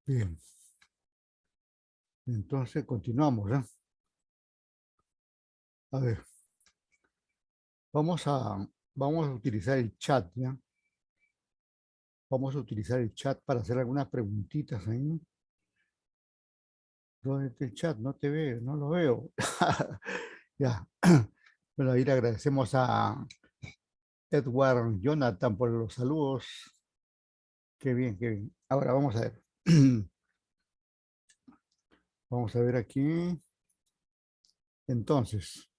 Bien, entonces continuamos, ¿eh? A ver, vamos a, vamos a utilizar el chat, ¿ya? Vamos a utilizar el chat para hacer algunas preguntitas ahí. ¿Dónde está el chat? No te veo, no lo veo. Ya. Bueno, ahí le agradecemos a Edward Jonathan por los saludos. Qué bien, qué bien. Ahora vamos a ver. Vamos a ver aquí. Entonces,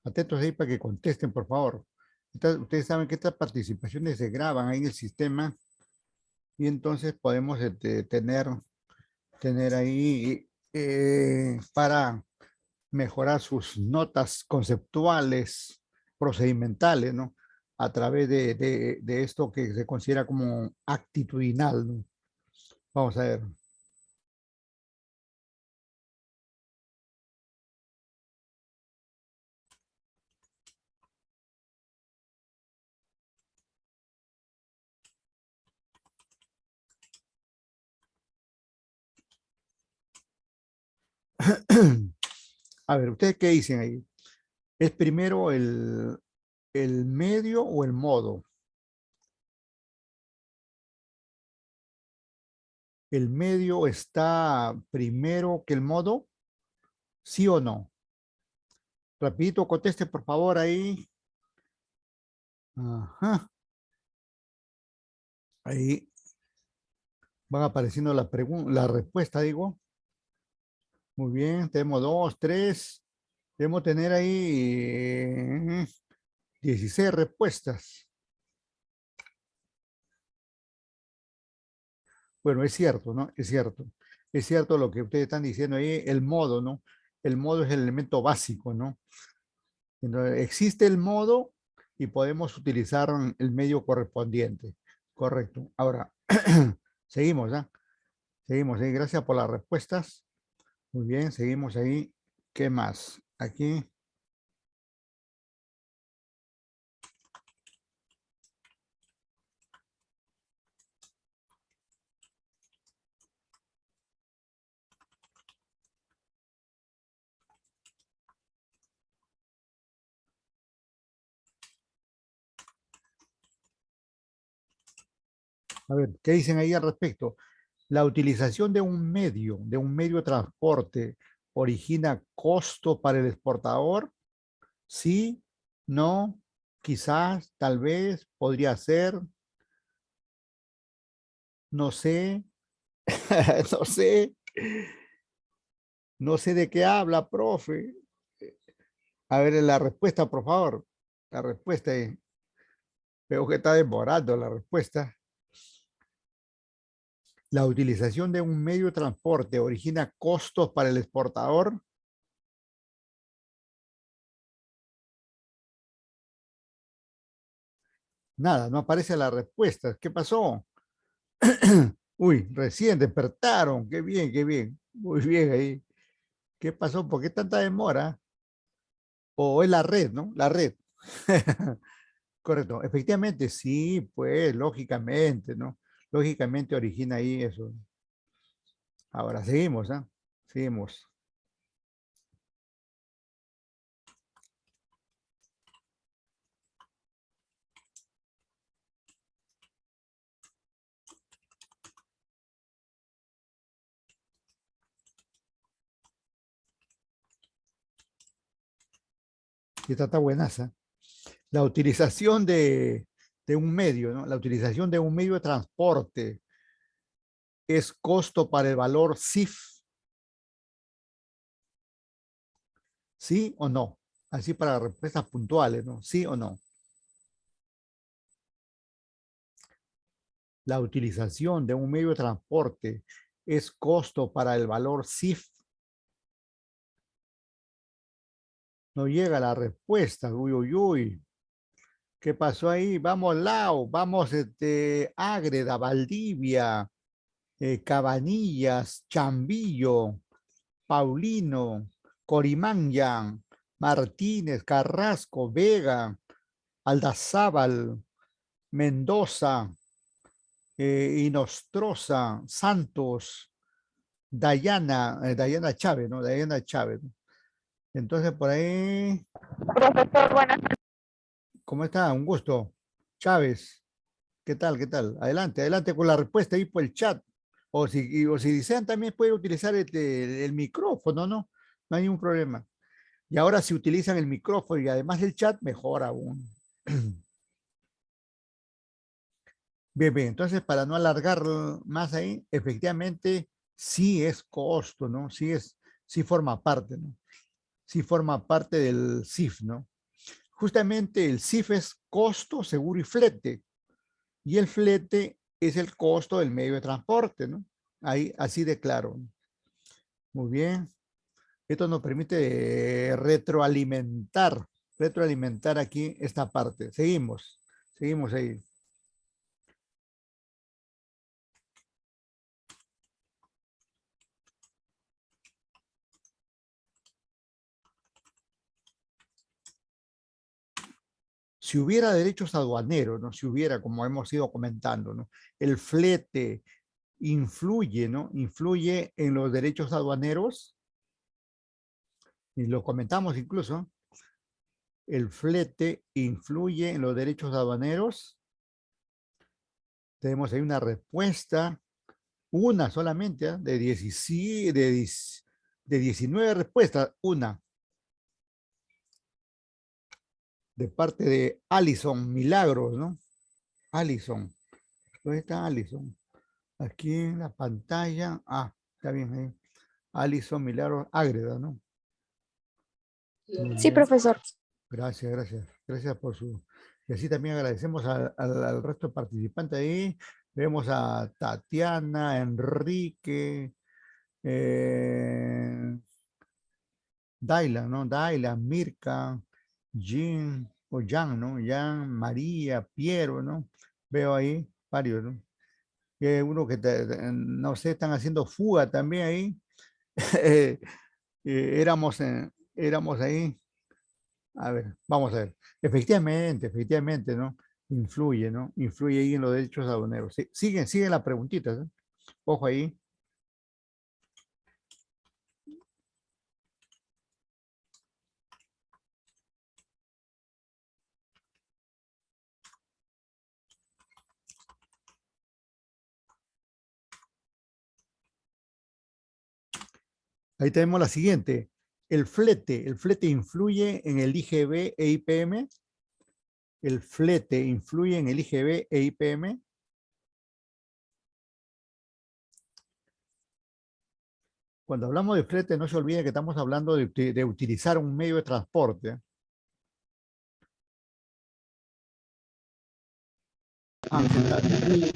atentos ahí para que contesten, por favor. Ustedes saben que estas participaciones se graban ahí en el sistema y entonces podemos tener ahí para mejorar sus notas conceptuales, procedimentales, ¿no? A través de esto que se considera como actitudinal, ¿no? Vamos a ver. A ver, ¿ustedes qué dicen ahí? ¿Es primero el medio o el modo? ¿El medio está primero que el modo? ¿Sí o no? Rapidito, conteste por favor ahí. Ajá. Ahí van apareciendo la respuesta, digo. Muy bien, tenemos dos, tres. Debemos tener ahí 16 respuestas. Bueno, es cierto, ¿no? Es cierto. Es cierto lo que ustedes están diciendo ahí, el modo, ¿no? El modo es el elemento básico, ¿no? Entonces, existe el modo y podemos utilizar el medio correspondiente. Correcto. Ahora, seguimos, ¿ah? Seguimos ahí. Gracias por las respuestas. Muy bien, seguimos ahí. ¿Qué más? Aquí. A ver, ¿qué dicen ahí al respecto? La utilización de un medio de transporte, origina costo para el exportador. Sí, no, quizás, tal vez, podría ser, no sé, no sé, no sé de qué habla, profe. A ver, la respuesta, por favor. La respuesta, veo que está demorando la respuesta. La utilización de un medio de transporte origina costos para el exportador. Nada, no aparece la respuesta. ¿Qué pasó? Uy, recién despertaron. Qué bien, qué bien. Muy bien ahí. ¿Qué pasó? ¿Por qué tanta demora? O es la red, ¿no? La red. Correcto. Efectivamente, sí, pues, lógicamente, ¿no? Lógicamente origina ahí eso. Ahora seguimos, ¿ah? Seguimos. Esta está buenaza. La utilización de un medio, ¿no? La utilización de un medio de transporte es costo para el valor CIF, ¿sí o no? Así para respuestas puntuales, ¿no? ¿Sí o no? La utilización de un medio de transporte es costo para el valor CIF. No llega la respuesta. Uy, uy, uy. ¿Qué pasó ahí? Vamos Lao, vamos Ágreda, Valdivia, Cabanillas, Chambillo, Paulino, Corimangan, Martínez, Carrasco, Vega, Aldazábal, Mendoza, Inostroza, Santos, Dayana Chávez, ¿no? Dayana Chávez. Entonces, por ahí, Profesor, buenas ¿cómo está? Un gusto. Chávez, ¿qué tal? ¿Qué tal? Adelante, adelante con la respuesta ahí por el chat. O si desean, también pueden utilizar el micrófono, ¿no? No hay ningún problema. Y ahora si utilizan el micrófono y además el chat, mejor aún. Bien, bien. Entonces, para no alargar más ahí, efectivamente, sí es costo, ¿no? Sí forma parte, ¿no? Sí forma parte del CIF, ¿no? Justamente el CIF es costo, seguro y flete. Y el flete es el costo del medio de transporte, ¿no? Ahí, así de claro. Muy bien. Esto nos permite retroalimentar aquí esta parte. Seguimos ahí. Si hubiera derechos aduaneros, ¿no? Si hubiera, como hemos ido comentando, ¿no? El flete influye, ¿no? Influye en los derechos aduaneros, y lo comentamos incluso, el flete influye en los derechos aduaneros. Tenemos ahí una respuesta, una solamente, ¿eh? De 17, de 19 respuestas, una, de parte de Alison Milagros, ¿no? Alison, ¿dónde está Alison? Aquí en la pantalla, está bien ahí. Alison Milagros Ágreda, ¿no? Muy Sí, bien, profesor. gracias, gracias. Gracias por su... Y así también agradecemos al resto de participantes ahí. Vemos a Tatiana, Enrique, eh, Daila, ¿no? Daila, Mirka, Jean, o Jan, ¿no? Jan, María, Piero, ¿no? Veo ahí varios, ¿no? Que uno que, no sé, están haciendo fuga también ahí. Éramos ahí. A ver, vamos a ver. Efectivamente, ¿no? Influye, ¿no? Influye ahí en los derechos aduaneros. Sí, siguen las preguntitas, ¿eh? Ojo ahí. Ahí tenemos la siguiente. El flete influye en el IGB e IPM. El flete influye en el IGB e IPM. Cuando hablamos de flete, no se olvide que estamos hablando de utilizar un medio de transporte. Ángel,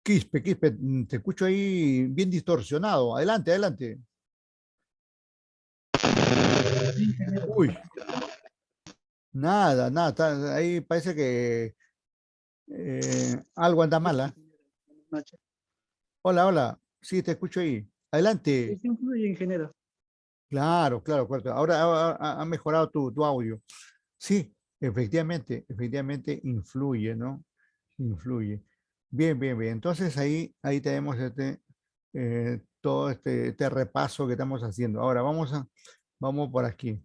Quispe, te escucho ahí bien distorsionado. Adelante, adelante. Uy, nada, ahí parece que algo anda mala. Hola, hola, sí, te escucho ahí. Adelante. Sí influye en general. Claro. Ahora ha mejorado tu audio. Sí, efectivamente influye, ¿no? Influye. Bien. Entonces ahí tenemos todo este repaso que estamos haciendo. Ahora vamos por aquí.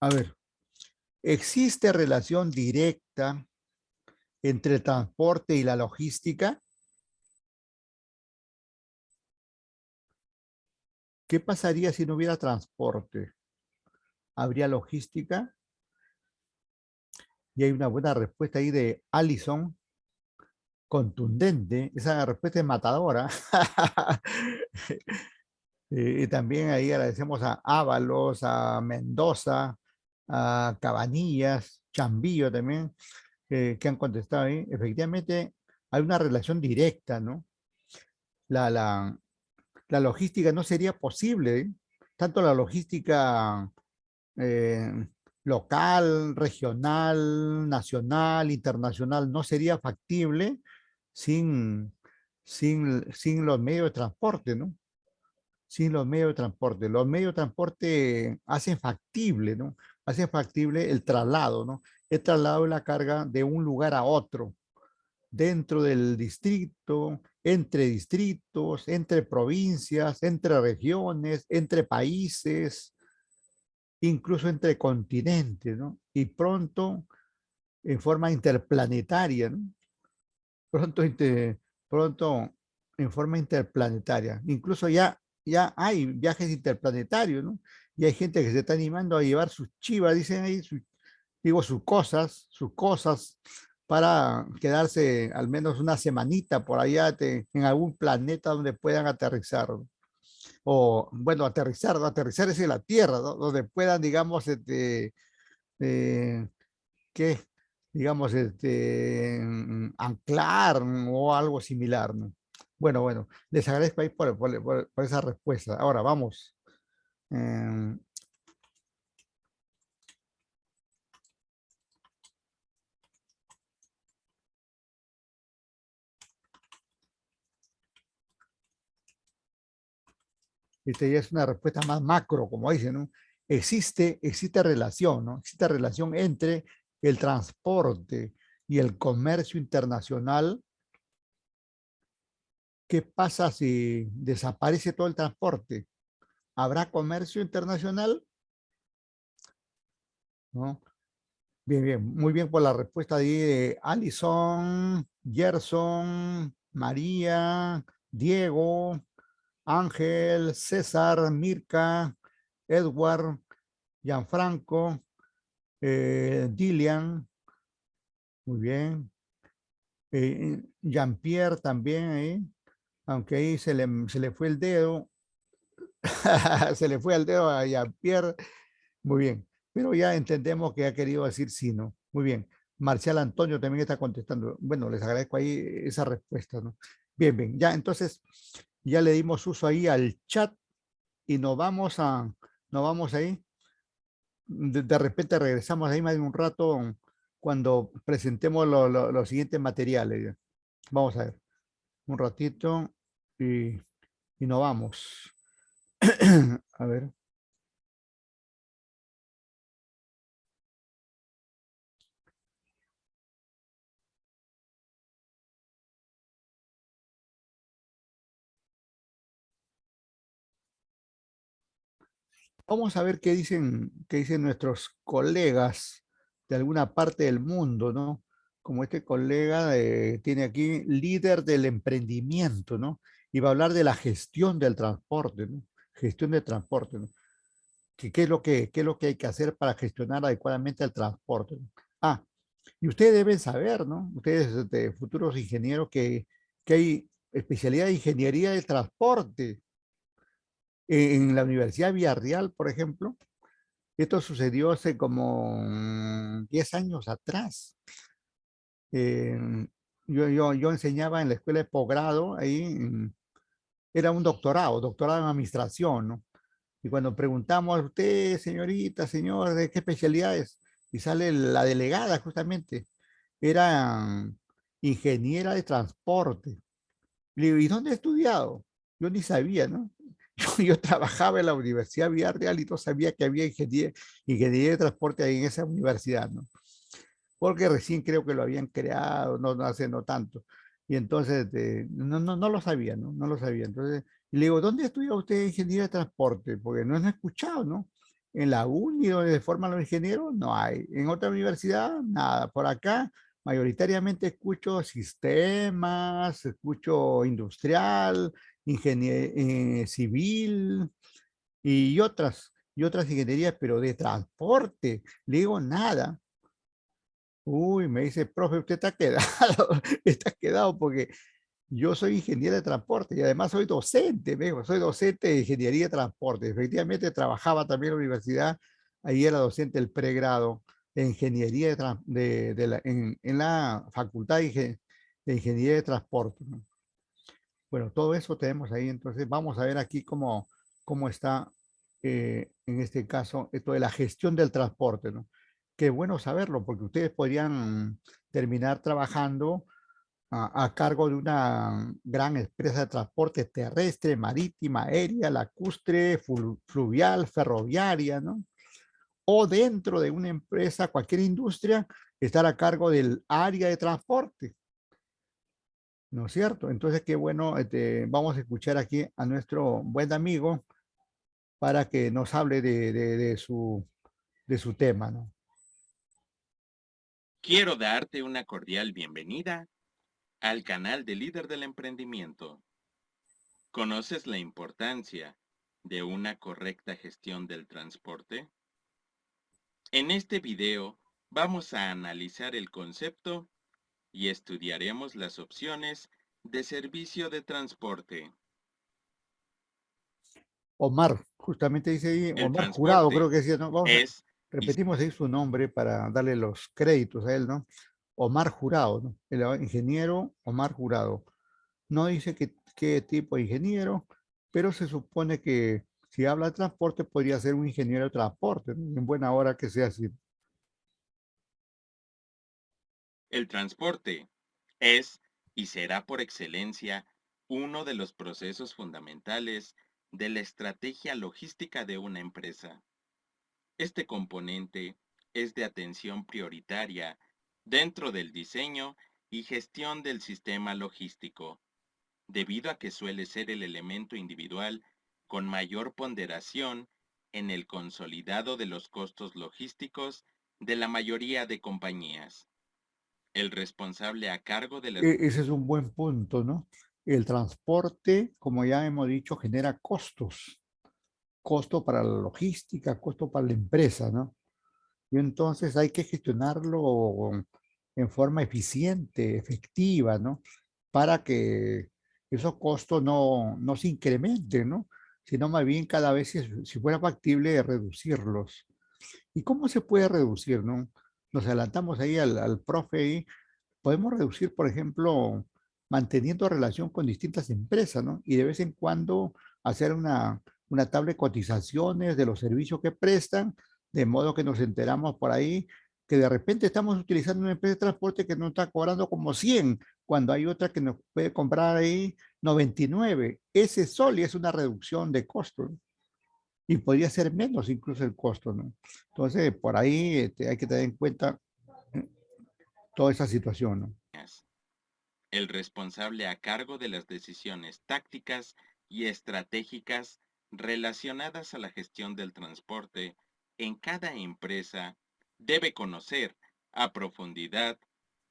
A ver, ¿existe relación directa entre el transporte y la logística? ¿Qué pasaría si no hubiera transporte? ¿Habría logística? Y hay una buena respuesta ahí de Allison, contundente. Esa respuesta es matadora. Y también ahí agradecemos a Ábalos, a Mendoza, a Cabanillas, Chambillo también, que han contestado ahí. Efectivamente, hay una relación directa, ¿no? La, la, la logística no sería posible, ¿eh? Tanto la logística local, regional, nacional, internacional, no sería factible sin, sin los medios de transporte, ¿no? Sin los medios de transporte. Los medios de transporte hacen factible, ¿no? Hacen factible el traslado, ¿no? El traslado de la carga de un lugar a otro, dentro del distrito, entre distritos, entre provincias, entre regiones, entre países, incluso entre continentes, ¿no? Y pronto en forma interplanetaria, ¿no? Pronto, pronto en forma interplanetaria. Incluso ya hay viajes interplanetarios, ¿no? Y hay gente que se está animando a llevar sus chivas, dicen ahí, digo, sus cosas para quedarse al menos una semanita por allá en algún planeta donde puedan aterrizar, ¿no? O, bueno, aterrizar, ¿no? Aterrizar es en la Tierra, ¿no? Donde puedan, digamos, eh, ¿qué? Digamos, anclar, ¿no? O algo similar, ¿no? Bueno, les agradezco ahí por esa respuesta. Ahora vamos. em, Esta ya es una respuesta más macro, como dicen, ¿no? Existe relación, ¿no? Existe relación entre el transporte y el comercio internacional. ¿Qué pasa si desaparece todo el transporte? ¿Habrá comercio internacional? ¿No? Bien, bien, muy bien por la respuesta de Alison, Gerson, María, Diego, Ángel, César, Mirka, Edward, Gianfranco, Dilian, muy bien. Jean-Pierre también ahí, aunque ahí se le fue el dedo, se le fue el dedo a Jean-Pierre, muy bien. Pero ya entendemos que ha querido decir sí, ¿no? Muy bien. Marcial Antonio también está contestando. Bueno, les agradezco ahí esa respuesta, ¿no? Bien, bien. Ya, entonces, ya le dimos uso ahí al chat y nos vamos ahí. De repente regresamos ahí más de un rato cuando presentemos los siguientes materiales. Vamos a ver, un ratito y, y nos vamos. A ver, vamos a ver qué dicen nuestros colegas de alguna parte del mundo, ¿no? Como este colega tiene aquí líder del emprendimiento, ¿no? Y va a hablar de la gestión del transporte, ¿no? Gestión del transporte, ¿no? ¿Qué es lo qué es lo que hay que hacer para gestionar adecuadamente el transporte? ¿No? Ah, y ustedes deben saber, ¿no? Ustedes, futuros ingenieros, que hay especialidad de ingeniería del transporte en la Universidad Villarreal, por ejemplo. Esto sucedió hace como 10 años atrás. Eh, yo enseñaba en la escuela de posgrado, ahí era un doctorado, doctorado en administración, ¿no? Y cuando preguntamos a usted, señorita, señor, ¿de qué especialidades? Y sale la delegada justamente, era ingeniera de transporte. Le digo, ¿y dónde ha estudiado? Yo ni sabía, ¿no? Yo trabajaba en la Universidad Villarreal y no sabía que había ingeniería de transporte ahí en esa universidad, ¿no? Porque recién creo que lo habían creado, no hace no tanto. Y entonces no lo sabía, ¿no? No lo sabía. Entonces, y le digo, ¿dónde estudia usted ingeniería de transporte? Porque no he escuchado, ¿no? En la uni donde forman los ingenieros, no hay. En otra universidad, nada. Por acá, mayoritariamente escucho sistemas, escucho industrial, ingeniería civil y otras ingenierías, pero de transporte, le digo nada. Uy, me dice, profe, usted está quedado, está quedado porque yo soy ingeniero de transporte y además soy docente, me dijo, soy docente de ingeniería de transporte. Efectivamente, trabajaba también en la universidad, ahí era docente del pregrado de ingeniería en la Facultad de Ingeniería de Transporte, ¿no? Bueno, todo eso tenemos ahí, entonces vamos a ver aquí cómo está. en este caso, esto de la gestión del transporte, ¿no? Qué bueno saberlo, porque ustedes podrían terminar trabajando a cargo de una gran empresa de transporte terrestre, marítima, aérea, lacustre, fluvial, ferroviaria, ¿no? O dentro de una empresa, cualquier industria, estar a cargo del área de transporte, ¿no es cierto? Entonces, qué bueno, vamos a escuchar aquí a nuestro buen amigo para que nos hable de su tema, ¿no? Quiero darte una cordial bienvenida al canal de Líder del Emprendimiento. ¿Conoces la importancia de una correcta gestión del transporte? En este video vamos a analizar el concepto y estudiaremos las opciones de servicio de transporte. Omar, justamente dice ahí, El Omar Jurado, creo transporte que decía, ¿no? Vamos a, es repetimos ahí su nombre para darle los créditos a él, ¿no? Omar Jurado, ¿no? El ingeniero Omar Jurado. No dice qué tipo de ingeniero, pero se supone que si habla de transporte podría ser un ingeniero de transporte, ¿no? En buena hora que sea así. el transporte es y será por excelencia uno de los procesos fundamentales de la estrategia logística de una empresa. Este componente es de atención prioritaria dentro del diseño y gestión del sistema logístico, debido a que suele ser el elemento individual con mayor ponderación en el consolidado de los costos logísticos de la mayoría de compañías. El responsable a cargo de las... Ese es un buen punto, ¿no? El transporte, como ya hemos dicho, genera costos, costo para la logística, costo para la empresa, ¿no? Y entonces hay que gestionarlo en forma eficiente, efectiva, ¿no? Para que esos costos no se incrementen, ¿no? Sino más bien cada vez, si fuera factible, reducirlos. ¿Y cómo se puede reducir, no? Nos adelantamos ahí al profe y podemos reducir, por ejemplo, manteniendo relación con distintas empresas, ¿no? Y de vez en cuando hacer una tabla de cotizaciones de los servicios que prestan, de modo que nos enteramos por ahí que de repente estamos utilizando una empresa de transporte que nos está cobrando como 100 cuando hay otra que nos puede comprar ahí 99. Ese sol y es una reducción de costos, ¿no? Y podría ser menos incluso el costo, ¿no? Entonces, por ahí hay que tener en cuenta eh, toda esa situación, ¿no? El responsable a cargo de las decisiones tácticas y estratégicas relacionadas a la gestión del transporte en cada empresa debe conocer a profundidad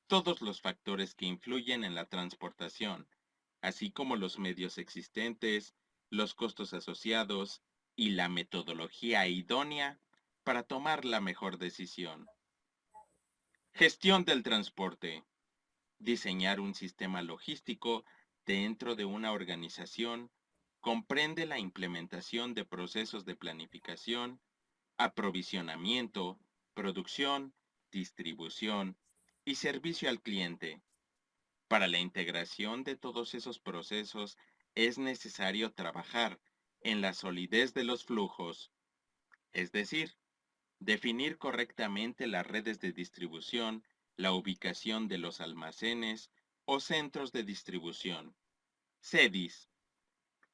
todos los factores que influyen en la transportación, así como los medios existentes, los costos asociados y la metodología idónea para tomar la mejor decisión. Gestión del transporte. Diseñar un sistema logístico dentro de una organización comprende la implementación de procesos de planificación, aprovisionamiento, producción, distribución y servicio al cliente. Para la integración de todos esos procesos es necesario trabajar en la solidez de los flujos, es decir, definir correctamente las redes de distribución, la ubicación de los almacenes o centros de distribución. CEDIS,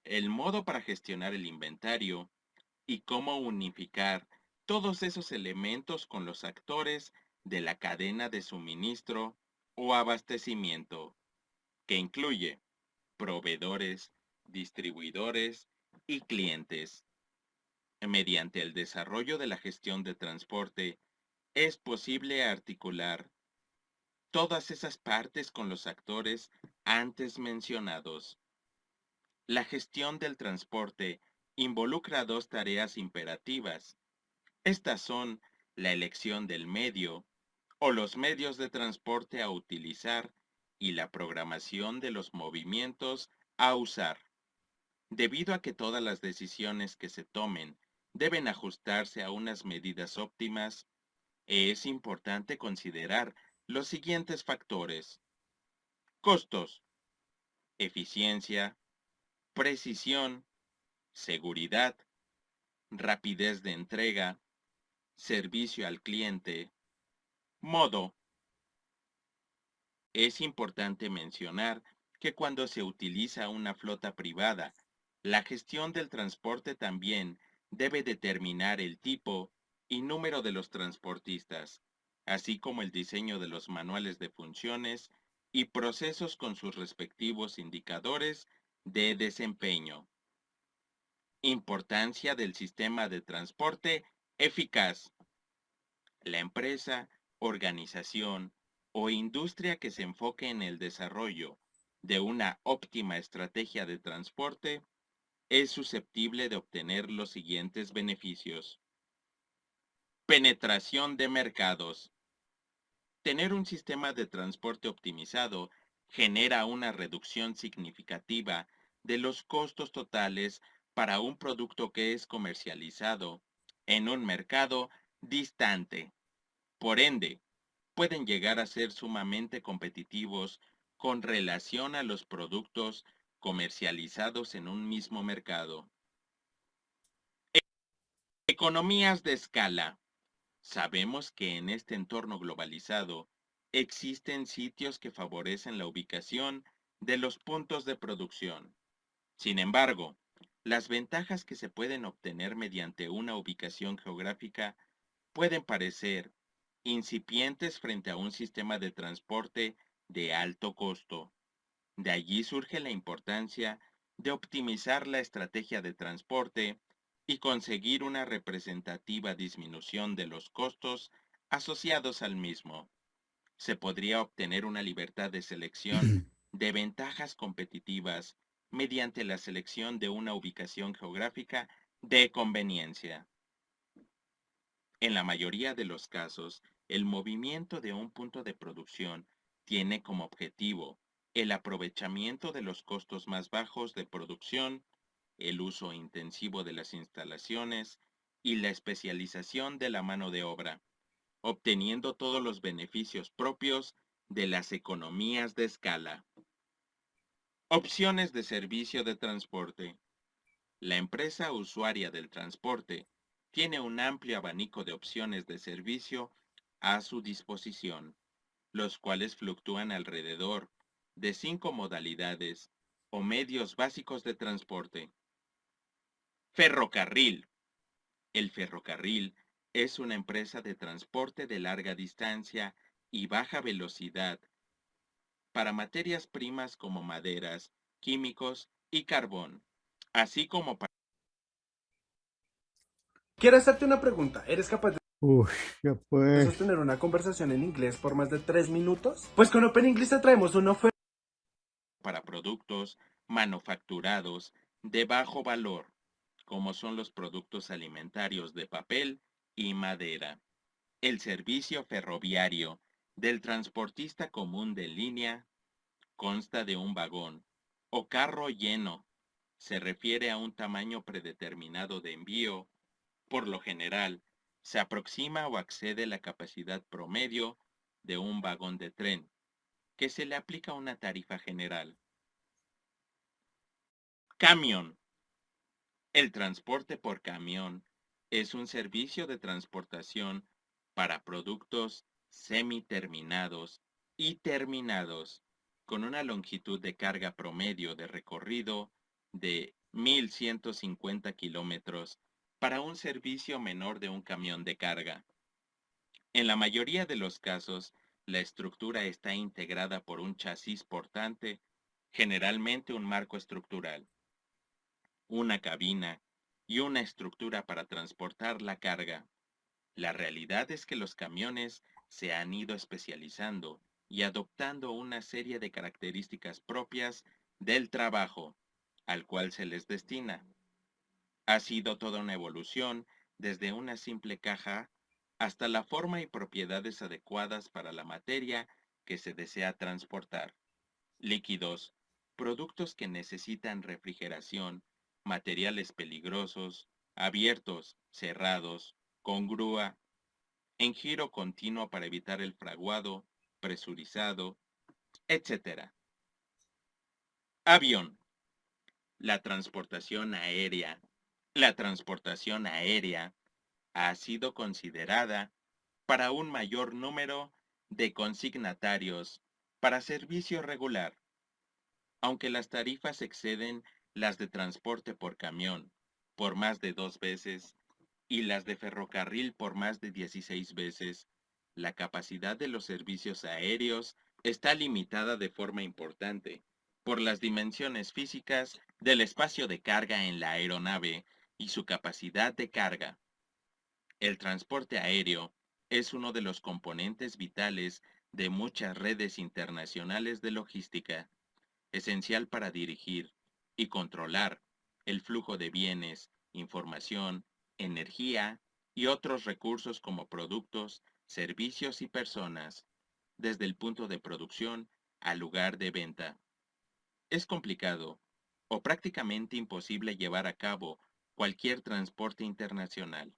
el modo para gestionar el inventario y cómo unificar todos esos elementos con los actores de la cadena de suministro o abastecimiento, que incluye proveedores, distribuidores y clientes. Mediante el desarrollo de la gestión de transporte, es posible articular todas esas partes con los actores antes mencionados. La gestión del transporte involucra dos tareas imperativas. Estas son la elección del medio o los medios de transporte a utilizar y la programación de los movimientos a usar. Debido a que todas las decisiones que se tomen deben ajustarse a unas medidas óptimas, es importante considerar los siguientes factores: costos, eficiencia, precisión, seguridad, rapidez de entrega, servicio al cliente, modo. Es importante mencionar que cuando se utiliza una flota privada, la gestión del transporte también debe determinar el tipo y número de los transportistas, así como el diseño de los manuales de funciones y procesos con sus respectivos indicadores de desempeño. Importancia del sistema de transporte eficaz. La empresa, organización o industria que se enfoque en el desarrollo de una óptima estrategia de transporte es susceptible de obtener los siguientes beneficios. Penetración de mercados. Tener un sistema de transporte optimizado genera una reducción significativa de los costos totales para un producto que es comercializado en un mercado distante. Por ende, pueden llegar a ser sumamente competitivos con relación a los productos comercializados en un mismo mercado. Economías de escala. Sabemos que en este entorno globalizado existen sitios que favorecen la ubicación de los puntos de producción. Sin embargo, las ventajas que se pueden obtener mediante una ubicación geográfica pueden parecer incipientes frente a un sistema de transporte de alto costo. De allí surge la importancia de optimizar la estrategia de transporte y conseguir una representativa disminución de los costos asociados al mismo. Se podría obtener una libertad de selección de ventajas competitivas mediante la selección de una ubicación geográfica de conveniencia. En la mayoría de los casos, el movimiento de un punto de producción tiene como objetivo el aprovechamiento de los costos más bajos de producción, el uso intensivo de las instalaciones y la especialización de la mano de obra, obteniendo todos los beneficios propios de las economías de escala. Opciones de servicio de transporte. La empresa usuaria del transporte tiene un amplio abanico de opciones de servicio a su disposición, los cuales fluctúan alrededor de 5 modalidades o medios básicos de transporte. Ferrocarril. El ferrocarril es una empresa de transporte de larga distancia y baja velocidad para materias primas como maderas, químicos y carbón, así como para... Quiero hacerte una pregunta. ¿Eres capaz Uy, ya de pues. sostener una conversación en inglés por más de 3 minutos? Pues con Open English te traemos una oferta para productos manufacturados de bajo valor, como son los productos alimentarios de papel y madera. El servicio ferroviario del transportista común de línea consta de un vagón o carro lleno. Se refiere a un tamaño predeterminado de envío. Por lo general, se aproxima o excede la capacidad promedio de un vagón de tren, que se le aplica una tarifa general. Camión. El transporte por camión es un servicio de transportación para productos semiterminados y terminados con una longitud de carga promedio de recorrido de 1.150 kilómetros para un servicio menor de un camión de carga. En la mayoría de los casos, la estructura está integrada por un chasis portante, generalmente un marco estructural, una cabina y una estructura para transportar la carga. La realidad es que los camiones se han ido especializando y adoptando una serie de características propias del trabajo al cual se les destina. Ha sido toda una evolución desde una simple caja hasta la forma y propiedades adecuadas para la materia que se desea transportar. Líquidos, productos que necesitan refrigeración, materiales peligrosos, abiertos, cerrados, con grúa, en giro continuo para evitar el fraguado, presurizado, etc. Avión. La transportación aérea La transportación aérea ha sido considerada para un mayor número de consignatarios para servicio regular, aunque las tarifas exceden las de transporte por camión por más de 2 veces y las de ferrocarril por más de 16 veces, la capacidad de los servicios aéreos está limitada de forma importante por las dimensiones físicas del espacio de carga en la aeronave y su capacidad de carga. El transporte aéreo es uno de los componentes vitales de muchas redes internacionales de logística, esencial para dirigir y controlar el flujo de bienes, información, energía y otros recursos como productos, servicios y personas, desde el punto de producción al lugar de venta. Es complicado o prácticamente imposible llevar a cabo cualquier transporte internacional.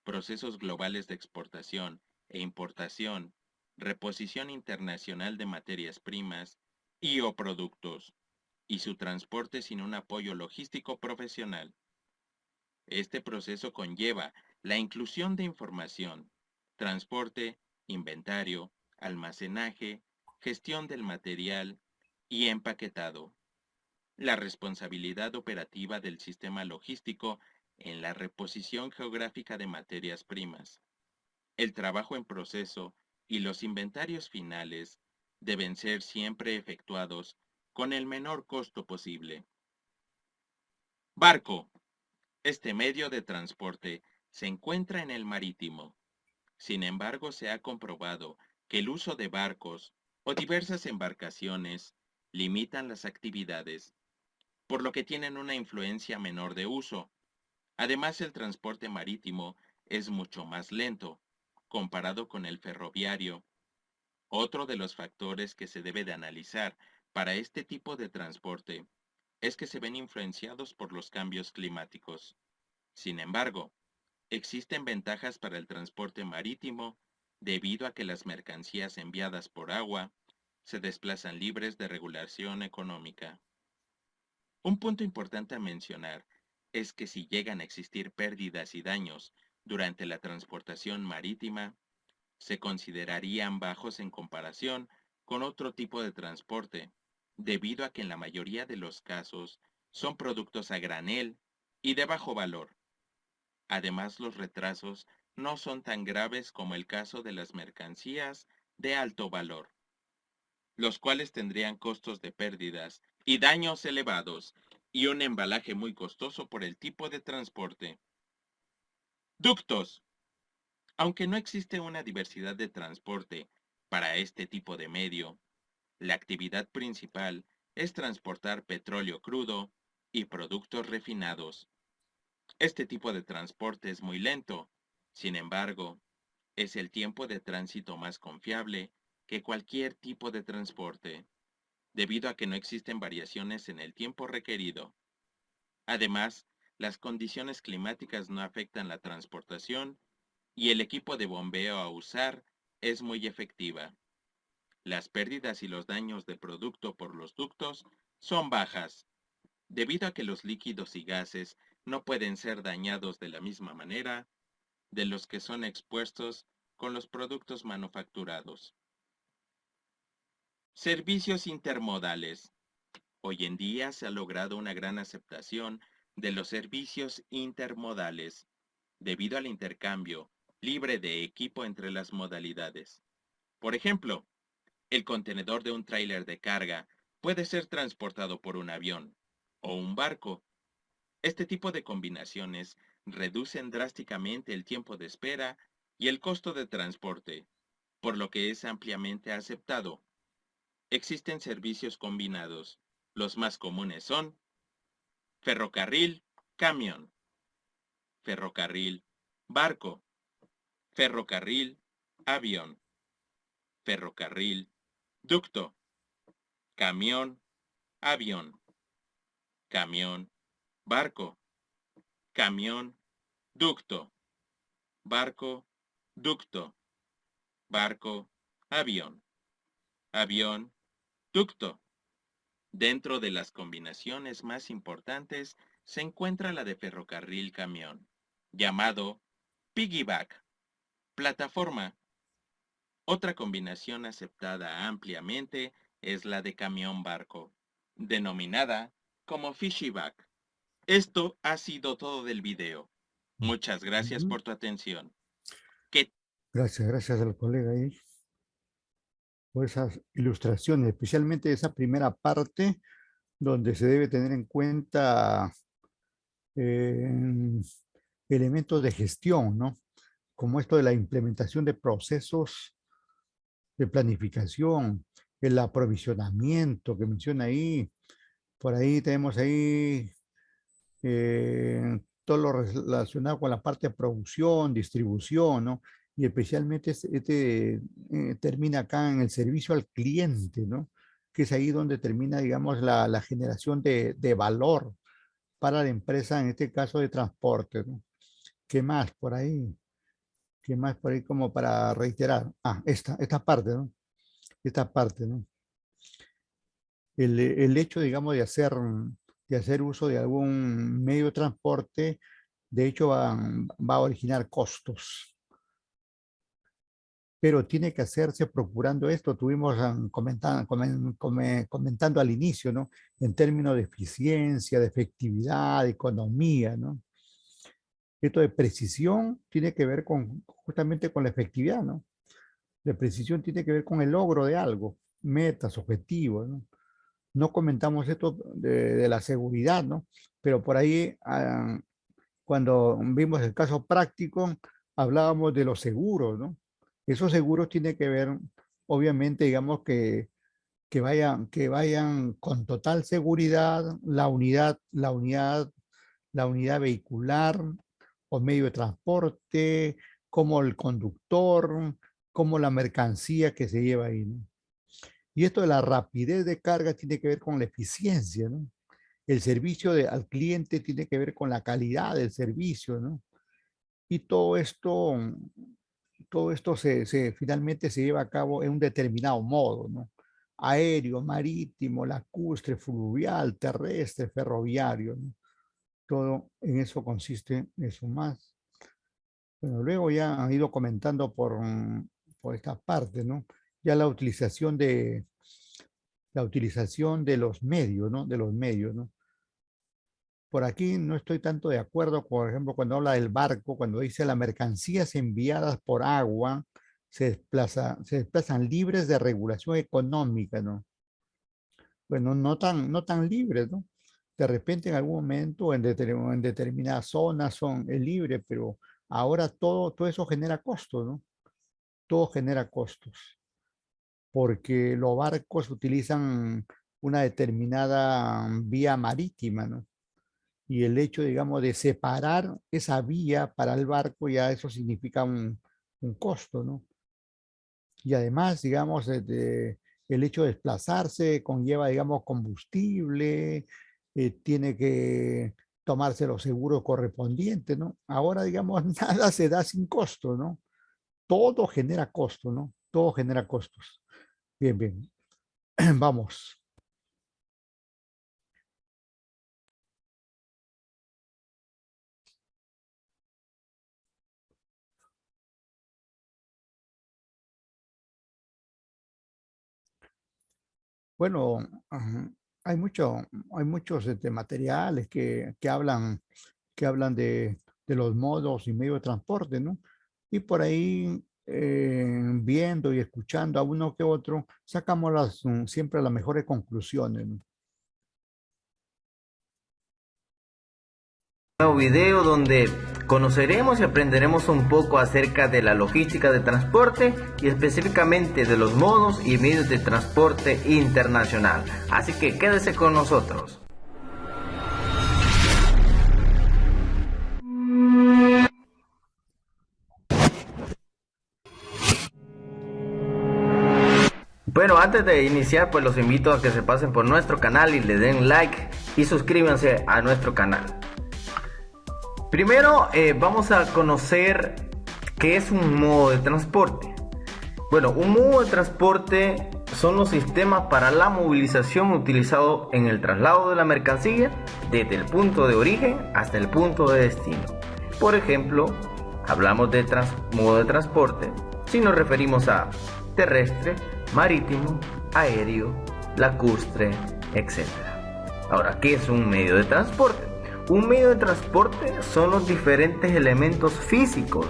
Procesos globales de exportación e importación, reposición internacional de materias primas y o productos, y su transporte sin un apoyo logístico profesional. Este proceso conlleva la inclusión de información, transporte, inventario, almacenaje, gestión del material y empaquetado. La responsabilidad operativa del sistema logístico en la reposición geográfica de materias primas. El trabajo en proceso y los inventarios finales deben ser siempre efectuados con el menor costo posible. Barco. Este medio de transporte se encuentra en el marítimo. Sin embargo, se ha comprobado que el uso de barcos o diversas embarcaciones limitan las actividades, por lo que tienen una influencia menor de uso. Además, el transporte marítimo es mucho más lento, comparado con el ferroviario. Otro de los factores que se debe de analizar para este tipo de transporte es que se ven influenciados por los cambios climáticos. Sin embargo, existen ventajas para el transporte marítimo debido a que las mercancías enviadas por agua se desplazan libres de regulación económica. Un punto importante a mencionar es que si llegan a existir pérdidas y daños durante la transportación marítima, se considerarían bajos en comparación con otro tipo de transporte, debido a que en la mayoría de los casos son productos a granel y de bajo valor. Además, los retrasos no son tan graves como el caso de las mercancías de alto valor, los cuales tendrían costos de pérdidas y daños elevados y un embalaje muy costoso por el tipo de transporte. Ductos. Aunque no existe una diversidad de transporte para este tipo de medio, la actividad principal es transportar petróleo crudo y productos refinados. Este tipo de transporte es muy lento, sin embargo, es el tiempo de tránsito más confiable que cualquier tipo de transporte, debido a que no existen variaciones en el tiempo requerido. Además, las condiciones climáticas no afectan la transportación y el equipo de bombeo a usar es muy efectiva. Las pérdidas y los daños de producto por los ductos son bajas, debido a que los líquidos y gases no pueden ser dañados de la misma manera de los que son expuestos con los productos manufacturados. Servicios intermodales. Hoy en día se ha logrado una gran aceptación de los servicios intermodales, debido al intercambio libre de equipo entre las modalidades. Por ejemplo, el contenedor de un tráiler de carga puede ser transportado por un avión o un barco. Este tipo de combinaciones reducen drásticamente el tiempo de espera y el costo de transporte, por lo que es ampliamente aceptado. Existen servicios combinados. Los más comunes son ferrocarril, camión, ferrocarril, barco, ferrocarril, avión, ferrocarril, ducto, camión, avión, camión, barco, camión, ducto, barco, ducto, barco, avión, avión, ducto. Dentro de las combinaciones más importantes se encuentra la de ferrocarril camión, llamado piggyback. Plataforma. Otra combinación aceptada ampliamente es la de camión barco, denominada como fishyback. Esto ha sido todo del video. Muchas gracias por tu atención. Gracias al colega ahí por esas ilustraciones, especialmente esa primera parte donde se debe tener en cuenta elementos de gestión, ¿no? Como esto de la implementación de procesos de planificación, el aprovisionamiento que menciona ahí. Por ahí tenemos ahí todo lo relacionado con la parte de producción, distribución, ¿no? Y especialmente termina acá en el servicio al cliente, ¿no? Que es ahí donde termina, digamos, la generación de valor para la empresa, en este caso de transporte, ¿no? ¿Qué más por ahí? ¿Qué más por ahí como para reiterar? Esta parte, ¿no? Esta parte, ¿no? El hecho, digamos, de hacer uso de algún medio de transporte, de hecho, va a originar costos. Pero tiene que hacerse procurando esto. Tuvimos comentando al inicio, ¿no? En términos de eficiencia, de efectividad, de economía, ¿no? Esto de precisión tiene que ver justamente con la efectividad, ¿no? La precisión tiene que ver con el logro de algo, metas, objetivos, ¿no? No comentamos esto de la seguridad, ¿no? Pero por ahí, cuando vimos el caso práctico, hablábamos de los seguros, ¿no? Esos seguros tienen que ver, obviamente, digamos que vayan con total seguridad la unidad vehicular o medio de transporte, como el conductor, como la mercancía que se lleva ahí, ¿no? Y esto de la rapidez de carga tiene que ver con la eficiencia, ¿no? El servicio al cliente tiene que ver con la calidad del servicio, ¿no? Y todo esto finalmente se lleva a cabo en un determinado modo, ¿no? Aéreo, marítimo, lacustre, fluvial, terrestre, ferroviario, ¿no? Todo en eso consiste eso más. Bueno, luego ya han ido comentando por esta parte, ¿no? Ya la utilización de los medios, ¿no? De los medios, ¿no? Por aquí no estoy tanto de acuerdo, por ejemplo, cuando habla del barco, cuando dice las mercancías enviadas por agua se desplazan libres de regulación económica, ¿no? Bueno, no tan libres, ¿no? De repente en algún momento en determinadas zonas es libre, pero ahora todo eso genera costos, ¿no? Todo genera costos, porque los barcos utilizan una determinada vía marítima, ¿no? Y el hecho, digamos, de separar esa vía para el barco, ya eso significa un costo, ¿no? Y además, digamos, el hecho de desplazarse conlleva, digamos, combustible, tiene que tomarse los seguros correspondientes, ¿no? Ahora, digamos, nada se da sin costo, ¿no? Todo genera costo, ¿no? Todo genera costos. Bien, bien. Vamos. Bueno, ajá, hay muchos materiales que hablan de los modos y medios de transporte, ¿no? Y por ahí, viendo y escuchando a uno que otro, sacamos siempre las mejores conclusiones, ¿no? Nuevo video donde conoceremos y aprenderemos un poco acerca de la logística de transporte y específicamente de los modos y medios de transporte internacional. Así que quédese con nosotros. Bueno, antes de iniciar, pues los invito a que se pasen por nuestro canal y le den like y suscríbanse a nuestro canal. Primero vamos a conocer qué es un modo de transporte. Bueno, un modo de transporte son los sistemas para la movilización utilizados en el traslado de la mercancía desde el punto de origen hasta el punto de destino. Por ejemplo, hablamos de modo de transporte si nos referimos a terrestre, marítimo, aéreo, lacustre, etc. Ahora, ¿qué es un medio de transporte? Un medio de transporte son los diferentes elementos físicos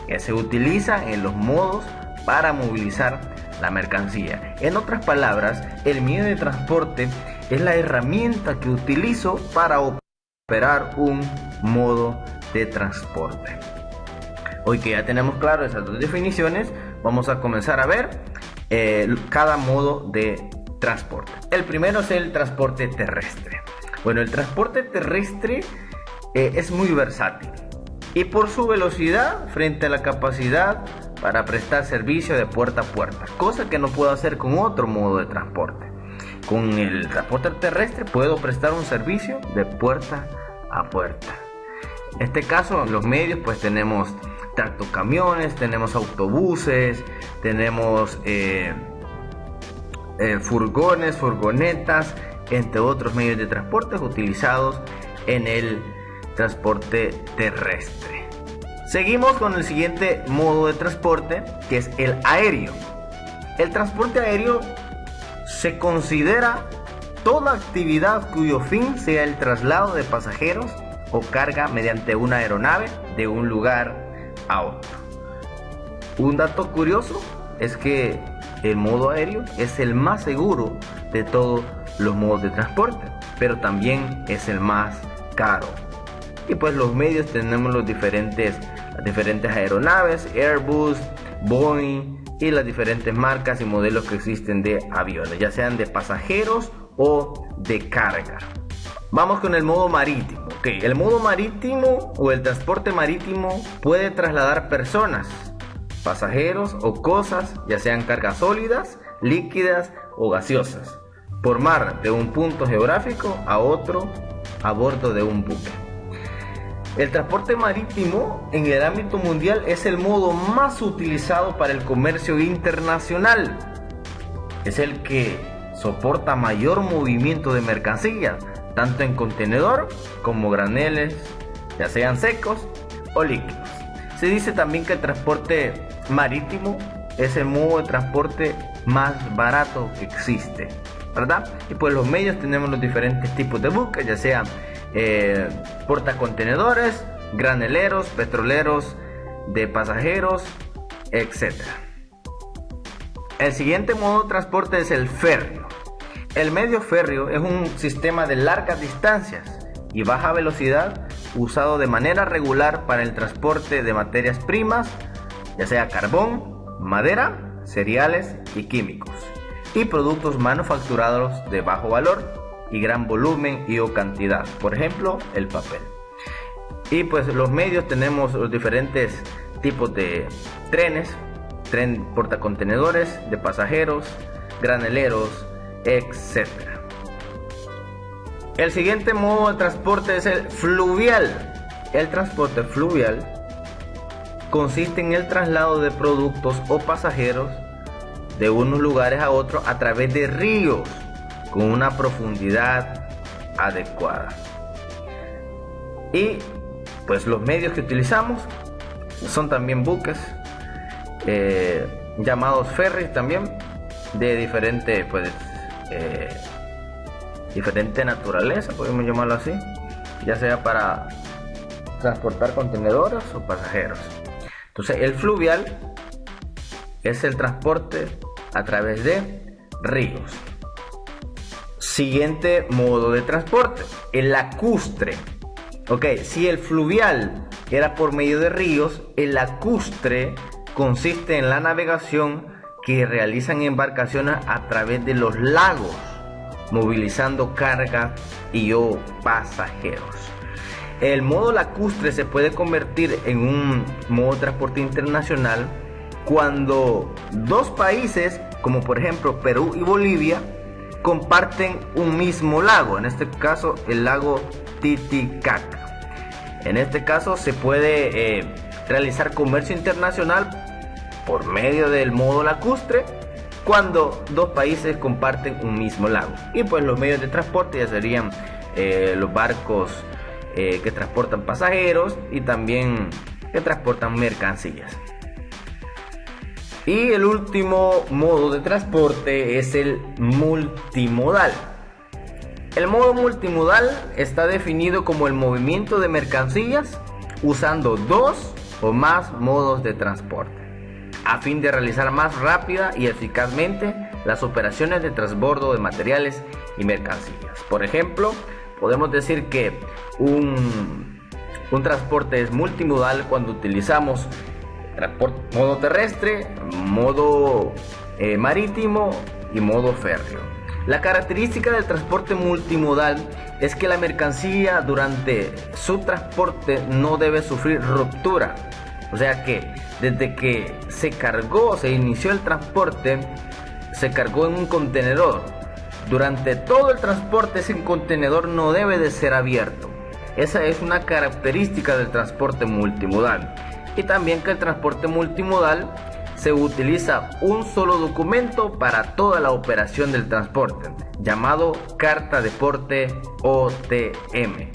que se utilizan en los modos para movilizar la mercancía. En otras palabras, el medio de transporte es la herramienta que utilizo para operar un modo de transporte. Hoy que ya tenemos claro esas dos definiciones, vamos a comenzar a ver cada modo de transporte. El primero es el transporte terrestre. Bueno, el transporte terrestre es muy versátil y por su velocidad frente a la capacidad para prestar servicio de puerta a puerta, cosa que no puedo hacer con otro modo de transporte. Con el transporte terrestre puedo prestar un servicio de puerta a puerta. En este caso, en los medios pues tenemos tractocamiones, tenemos autobuses, tenemos furgones, furgonetas, entre otros medios de transporte utilizados en el transporte terrestre. Seguimos con el siguiente modo de transporte, que es el aéreo. El transporte aéreo se considera toda actividad cuyo fin sea el traslado de pasajeros o carga mediante una aeronave de un lugar a otro. Un dato curioso es que el modo aéreo es el más seguro de todos los modos de transporte, pero también es el más caro. Y pues los medios tenemos las diferentes aeronaves, Airbus, Boeing y las diferentes marcas y modelos que existen de aviones, ya sean de pasajeros o de carga. Vamos con el modo marítimo. El modo marítimo o el transporte marítimo puede trasladar personas, pasajeros o cosas, ya sean cargas sólidas, líquidas o gaseosas, por mar de un punto geográfico a otro a bordo de un buque. El transporte marítimo en el ámbito mundial es el modo más utilizado para el comercio internacional. Es el que soporta mayor movimiento de mercancías, tanto en contenedor como graneles, ya sean secos o líquidos. Se dice también que el transporte marítimo es el modo de transporte más barato que existe, ¿verdad? Y pues los medios tenemos los diferentes tipos de buques, ya sean portacontenedores, graneleros, petroleros, de pasajeros, etc. El siguiente modo de transporte es el férreo. El medio férreo es un sistema de largas distancias y baja velocidad usado de manera regular para el transporte de materias primas, ya sea carbón, madera, cereales y químicos, y productos manufacturados de bajo valor y gran volumen y o cantidad, por ejemplo el papel. Y pues los medios tenemos los diferentes tipos de trenes, tren portacontenedores, de pasajeros, graneleros, etc. El siguiente modo de transporte es el fluvial. El transporte fluvial consiste en el traslado de productos o pasajeros de unos lugares a otros a través de ríos con una profundidad adecuada. Y pues los medios que utilizamos son también buques, llamados ferries también, de diferente naturaleza, podemos llamarlo así, ya sea para transportar contenedores o pasajeros. Entonces el fluvial es el transporte a través de ríos. Siguiente modo de transporte, el lacustre. Si el fluvial era por medio de ríos, el lacustre consiste en la navegación que realizan embarcaciones a través de los lagos, movilizando carga y o pasajeros. El modo lacustre se puede convertir en un modo de transporte internacional cuando dos países, como por ejemplo Perú y Bolivia, comparten un mismo lago, en este caso el lago Titicaca. En este caso se puede realizar comercio internacional por medio del modo lacustre cuando dos países comparten un mismo lago. Y pues los medios de transporte ya serían los barcos que transportan pasajeros y también que transportan mercancías. Y el último modo de transporte es el multimodal. El modo multimodal está definido como el movimiento de mercancías usando dos o más modos de transporte, a fin de realizar más rápida y eficazmente las operaciones de transbordo de materiales y mercancías. Por ejemplo, podemos decir que un transporte es multimodal cuando utilizamos modo terrestre, modo marítimo y modo férreo. La característica del transporte multimodal es que la mercancía durante su transporte no debe sufrir ruptura. O sea que desde que se inició el transporte, se cargó en un contenedor. Durante todo el transporte ese contenedor no debe de ser abierto. Esa es una característica del transporte multimodal. Y también que el transporte multimodal se utiliza un solo documento para toda la operación del transporte, llamado carta de porte OTM.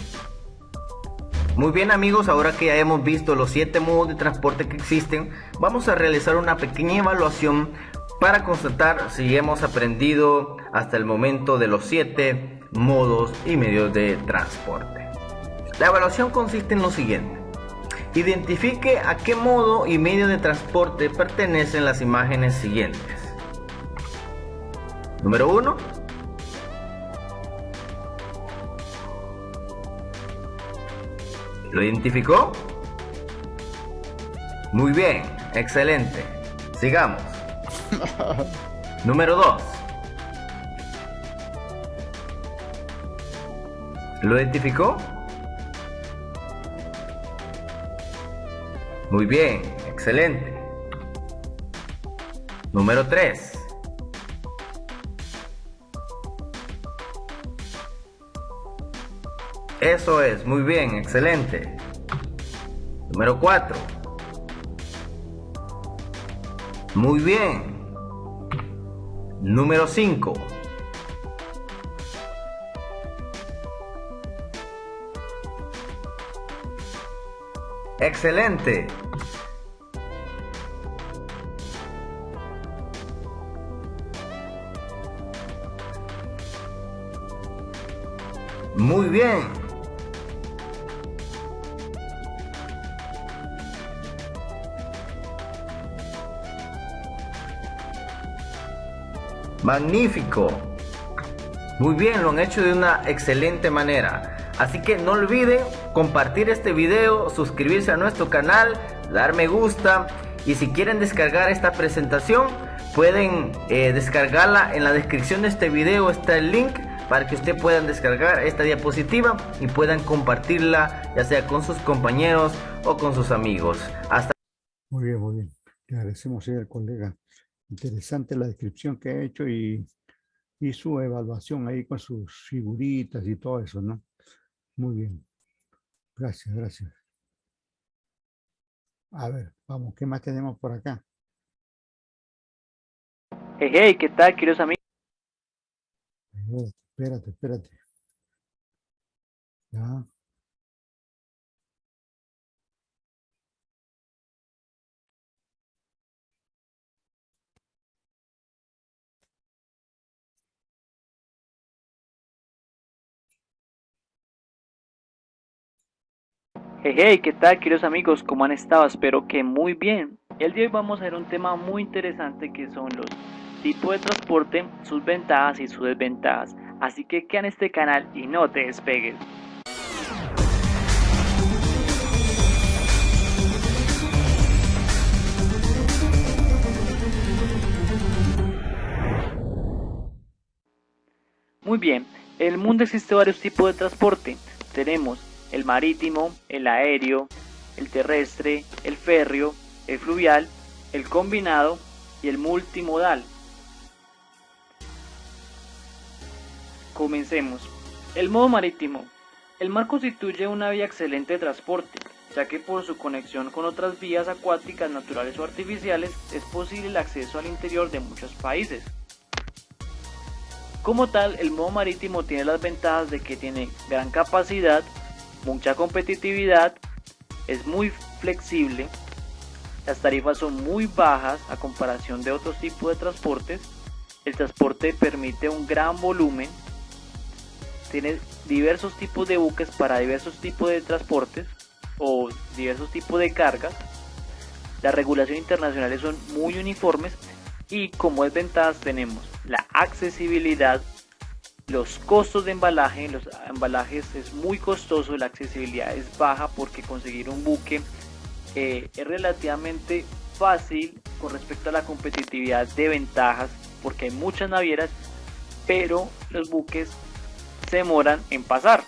Muy bien amigos, ahora que ya hemos visto los 7 modos de transporte que existen, vamos a realizar una pequeña evaluación para constatar si hemos aprendido hasta el momento de los 7 modos y medios de transporte. La evaluación consiste en lo siguiente. Identifique a qué modo y medio de transporte pertenecen las imágenes siguientes. Número 1. ¿Lo identificó? Muy bien, excelente. Sigamos. Número 2. ¿Lo identificó? Muy bien, excelente. Número 3. Eso es, muy bien, excelente. Número 4. Muy bien. Número 5. Excelente. Muy bien. Magnífico. Muy bien, lo han hecho de una excelente manera. Así que no olviden compartir este video, suscribirse a nuestro canal, dar me gusta y si quieren descargar esta presentación pueden descargarla. En la descripción de este video está el link para que ustedes puedan descargar esta diapositiva y puedan compartirla ya sea con sus compañeros o con sus amigos. Hasta Muy bien, muy bien. Le agradecemos al colega. Interesante la descripción que ha hecho y su evaluación ahí con sus figuritas y todo eso, ¿no? Muy bien. Gracias, gracias. A ver, vamos, ¿qué más tenemos por acá? Hey, ¿qué tal, queridos amigos? Espérate. Ya. Hey, ¿qué tal, queridos amigos? ¿Cómo han estado? Espero que muy bien. El día de hoy vamos a ver un tema muy interesante que son los tipos de transporte, sus ventajas y sus desventajas. Así que queda en este canal y no te despegues. Muy bien, en el mundo existe varios tipos de transporte. Tenemos el marítimo, el aéreo, el terrestre, el férreo, el fluvial, el combinado y el multimodal. Comencemos. El modo marítimo. El mar constituye una vía excelente de transporte. ya que por su conexión con otras vías acuáticas naturales o artificiales es posible el acceso al interior de muchos países. Como tal, el modo marítimo tiene las ventajas de que tiene gran capacidad, mucha competitividad, es muy flexible, las tarifas son muy bajas a comparación de otros tipos de transportes, el transporte permite un gran volumen, tiene diversos tipos de buques para diversos tipos de transportes o diversos tipos de cargas, las regulaciones internacionales son muy uniformes y como desventajas tenemos la accesibilidad, los costos de embalaje, los embalajes es muy costoso, la accesibilidad es baja porque conseguir un buque es relativamente fácil con respecto a la competitividad de ventajas porque hay muchas navieras, pero los buques se demoran en pasar.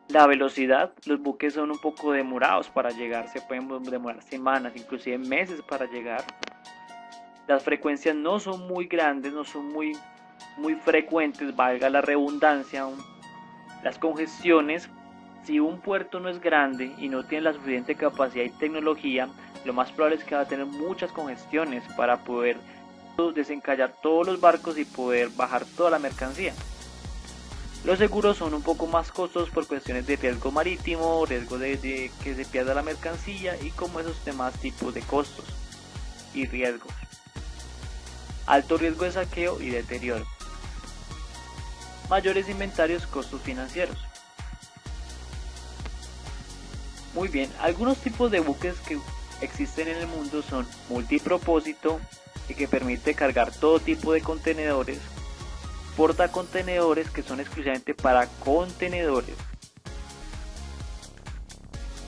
La velocidad, los buques son un poco demorados para llegar, se pueden demorar semanas, inclusive meses para llegar. Las frecuencias no son muy grandes, no son muy frecuentes, valga la redundancia. Las congestiones, si un puerto no es grande y no tiene la suficiente capacidad y tecnología, lo más probable es que va a tener muchas congestiones para poder desencallar todos los barcos y poder bajar toda la mercancía. Los seguros son un poco más costosos por cuestiones de riesgo marítimo, riesgo de que se pierda la mercancía y como esos demás tipos de costos y riesgos. Alto riesgo de saqueo y deterioro. Mayores inventarios, costos financieros. Muy bien, algunos tipos de buques que existen en el mundo son multipropósito, que permite cargar todo tipo de contenedores, portacontenedores que son exclusivamente para contenedores.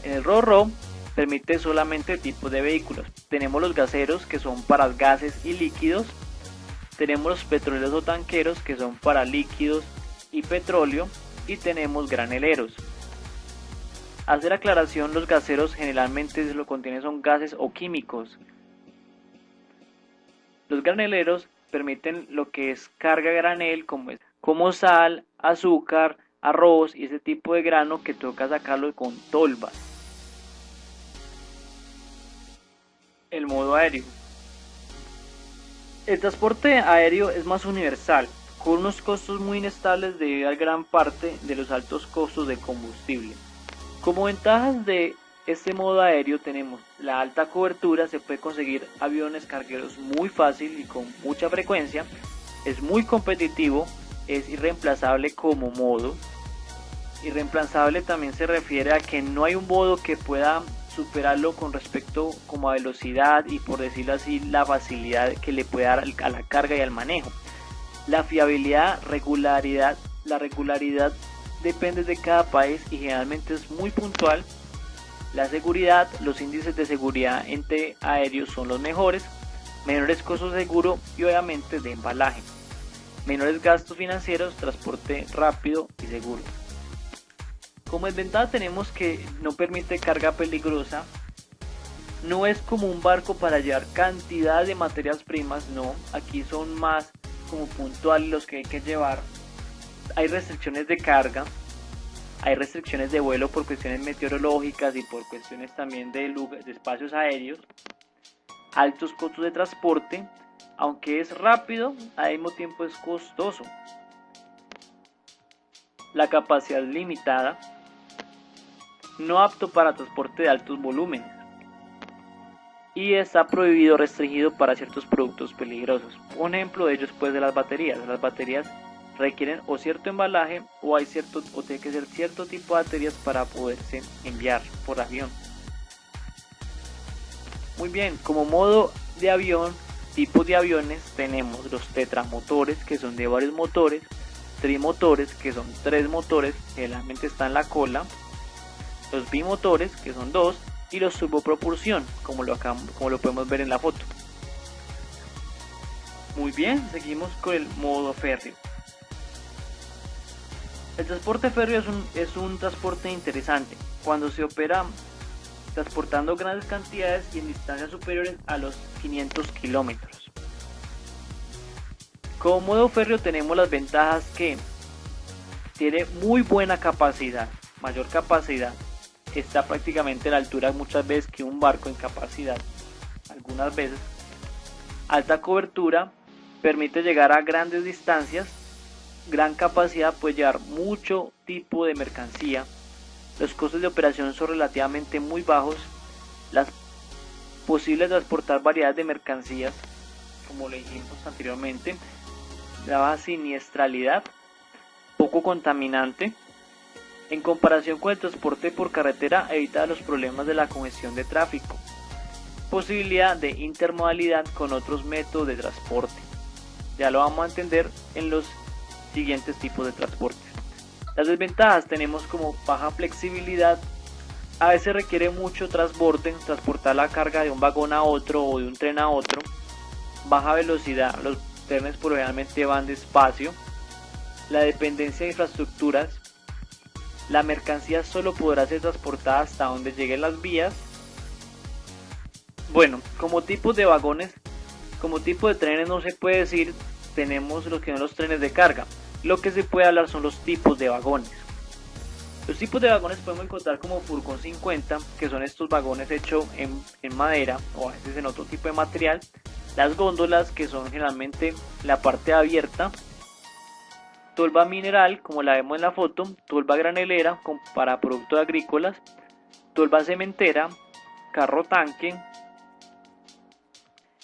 En el Ro-Ro permite solamente tipos de vehículos. Tenemos los gaseros que son para gases y líquidos. Tenemos los petroleros o tanqueros que son para líquidos y petróleo. Y tenemos graneleros. Hacer aclaración, los gaseros generalmente lo que contienen son gases o químicos. Los graneleros permiten lo que es carga granel como sal, azúcar, arroz y ese tipo de grano que toca sacarlo con tolvas. El modo aéreo. El transporte aéreo es más universal, con unos costos muy inestables debido a gran parte de los altos costos de combustible. Como ventajas de este modo aéreo tenemos la alta cobertura, se puede conseguir aviones cargueros muy fácil y con mucha frecuencia, es muy competitivo, es irreemplazable como modo. Irreemplazable también se refiere a que no hay un modo que pueda superarlo con respecto como a velocidad y por decirlo así la facilidad que le puede dar a la carga y al manejo. La fiabilidad, la regularidad depende de cada país y generalmente es muy puntual. La seguridad, los índices de seguridad entre aéreos son los mejores, menores costos de seguro y obviamente de embalaje, menores gastos financieros, transporte rápido y seguro. Como desventaja tenemos que no permite carga peligrosa, no es como un barco para llevar cantidad de materias primas, no, aquí son más como puntuales los que hay que llevar. Hay restricciones de carga, hay restricciones de vuelo por cuestiones meteorológicas y por cuestiones también de espacios aéreos, altos costos de transporte, aunque es rápido, al mismo tiempo es costoso. La capacidad limitada, no apto para transporte de altos volúmenes y está prohibido o restringido para ciertos productos peligrosos. Un ejemplo de ellos puede ser las baterías. Las baterías requieren o cierto embalaje o tiene que ser cierto tipo de baterías para poderse enviar por avión. Muy bien, como modo de avión, tipos de aviones tenemos los tetramotores que son de varios motores, trimotores que son 3 motores, generalmente está en la cola, los bimotores que son 2 y los turbopropulsión como lo podemos ver en la foto. Muy bien, seguimos con el modo férreo. El transporte férreo es un transporte interesante cuando se opera transportando grandes cantidades y en distancias superiores a los 500 kilómetros. Como modo férreo tenemos las ventajas que tiene muy buena capacidad, mayor capacidad, está prácticamente a la altura muchas veces que un barco en capacidad, algunas veces. Alta cobertura, permite llegar a grandes distancias, gran capacidad, puede llevar mucho tipo de mercancía, los costos de operación son relativamente muy bajos, las posibles transportar variedades de mercancías, como le dijimos anteriormente, la baja siniestralidad, poco contaminante. En comparación con el transporte por carretera, evita los problemas de la congestión de tráfico. Posibilidad de intermodalidad con otros métodos de transporte. Ya lo vamos a entender en los siguientes tipos de transporte. Las desventajas tenemos como baja flexibilidad. A veces requiere mucho transborde, transportar la carga de un vagón a otro o de un tren a otro. Baja velocidad, los trenes probablemente van despacio. La dependencia de infraestructuras. La mercancía solo podrá ser transportada hasta donde lleguen las vías. Bueno, como tipos de vagones, como tipo de trenes no se puede decir, tenemos lo que son los trenes de carga. Lo que se puede hablar son los tipos de vagones. Los tipos de vagones podemos encontrar como furgón 50, que son estos vagones hechos en madera o a veces en otro tipo de material. Las góndolas, que son generalmente la parte abierta. Tolva mineral, como la vemos en la foto, tolva granelera para productos agrícolas, tolva cementera, carro tanque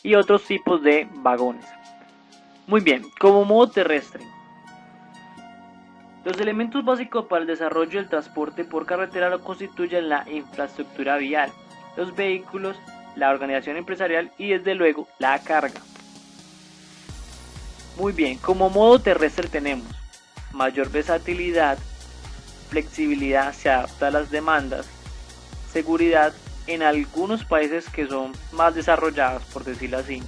y otros tipos de vagones. Muy bien, como modo terrestre. Los elementos básicos para el desarrollo del transporte por carretera lo constituyen la infraestructura vial, los vehículos, la organización empresarial y desde luego la carga. Muy bien, como modo terrestre tenemos mayor versatilidad, flexibilidad, se adapta a las demandas, seguridad en algunos países que son más desarrollados, por decirlo así,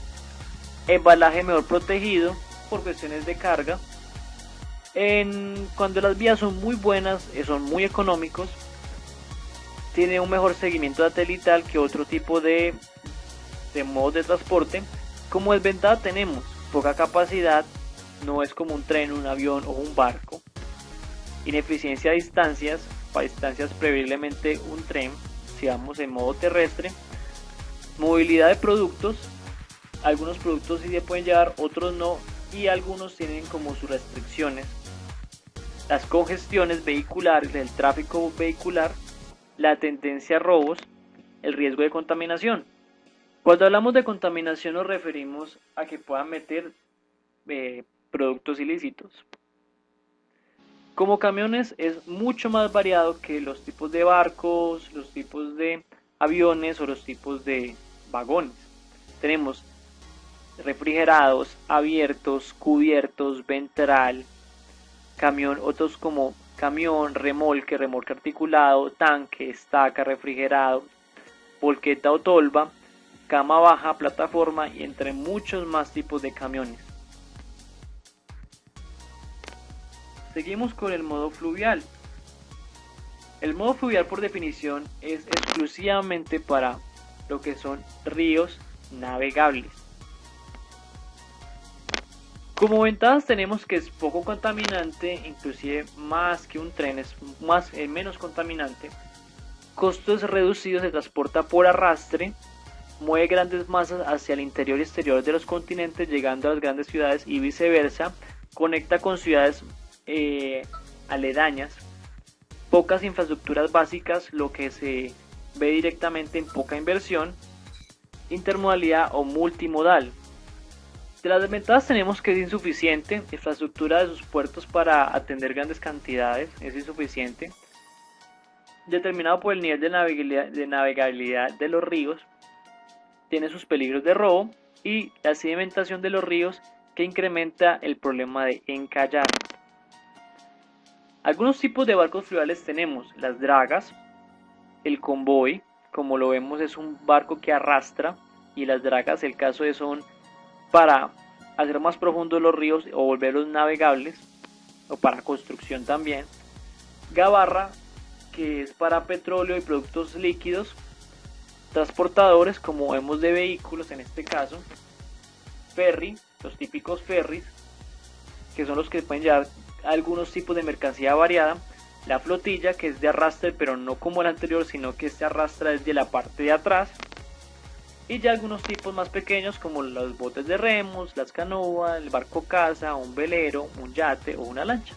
embalaje mejor protegido por cuestiones de carga, cuando las vías son muy buenas, son muy económicos, tiene un mejor seguimiento satelital que otro tipo de modos de transporte. Como desventaja tenemos poca capacidad, no es como un tren, un avión o un barco. Ineficiencia a distancias, para distancias preferiblemente un tren, si vamos en modo terrestre. Movilidad de productos, algunos productos sí se pueden llevar, otros no, y algunos tienen como sus restricciones. Las congestiones vehiculares, el tráfico vehicular, la tendencia a robos, el riesgo de contaminación. Cuando hablamos de contaminación nos referimos a que puedan meter productos ilícitos. Como camiones es mucho más variado que los tipos de barcos, los tipos de aviones o los tipos de vagones. Tenemos refrigerados, abiertos, cubiertos, ventral, camión, otros como camión, remolque, remolque articulado, tanque, estaca, refrigerado, volqueta o tolva, cama baja, plataforma y entre muchos más tipos de camiones. Seguimos con el modo fluvial. El modo fluvial por definición es exclusivamente para lo que son ríos navegables. Como ventajas tenemos que es poco contaminante, inclusive más que un tren, es menos contaminante. Costos reducidos, se transporta por arrastre, mueve grandes masas hacia el interior y exterior de los continentes, llegando a las grandes ciudades y viceversa, conecta con ciudades aledañas, pocas infraestructuras básicas, lo que se ve directamente en poca inversión, intermodalidad o multimodal. De las desventajas tenemos que es insuficiente, infraestructura de sus puertos para atender grandes cantidades es insuficiente, determinado por el nivel de navegabilidad de los ríos, tiene sus peligros de robo y la sedimentación de los ríos que incrementa el problema de encallar. Algunos tipos de barcos fluviales tenemos las dragas, el convoy, como lo vemos es un barco que arrastra, y las dragas el caso de son para hacer más profundos los ríos o volverlos navegables, o para construcción también. Gabarra, que es para petróleo y productos líquidos. Transportadores, como vemos de vehículos en este caso. Ferry, los típicos ferries, que son los que pueden llevar algunos tipos de mercancía variada. la flotilla, que es de arrastre, pero no como el anterior, sino que este arrastra desde la parte de atrás. Y ya algunos tipos más pequeños como los botes de remos, las canoas, el barco caza, un velero, un yate o una lancha.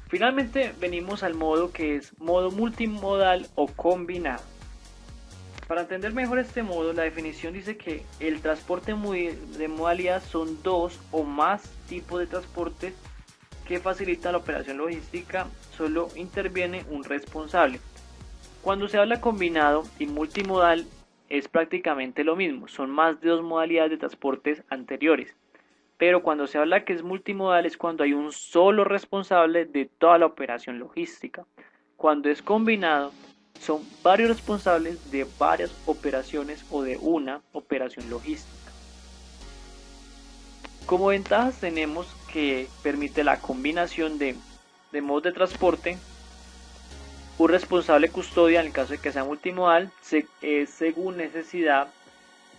Finalmente venimos al modo que es modo multimodal o combinado. Para entender mejor este modo, la definición dice que el transporte de modalidad son dos o más tipos de transportes que facilitan la operación logística, solo interviene un responsable. Cuando se habla combinado y multimodal es prácticamente lo mismo, son más de dos modalidades de transportes anteriores. Pero cuando se habla que es multimodal es cuando hay un solo responsable de toda la operación logística. Cuando es combinado son varios responsables de varias operaciones o de una operación logística. Como ventajas tenemos que permite la combinación de modos de transporte, un responsable custodia en el caso de que sea multimodal, según necesidad,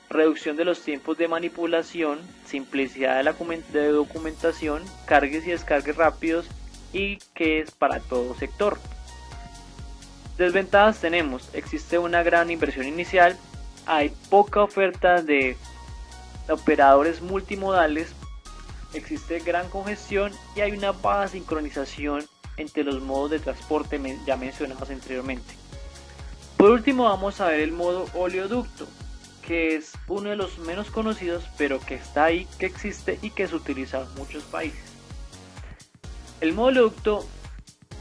reducción de los tiempos de manipulación, simplicidad de documentación, cargues y descargues rápidos y que es para todo sector. Desventajas tenemos, existe una gran inversión inicial, hay poca oferta de operadores multimodales, existe gran congestión y hay una baja sincronización entre los modos de transporte ya mencionados anteriormente. Por último vamos a ver el modo oleoducto, que es uno de los menos conocidos pero que está ahí, que existe y que se utiliza en muchos países. El modo oleoducto,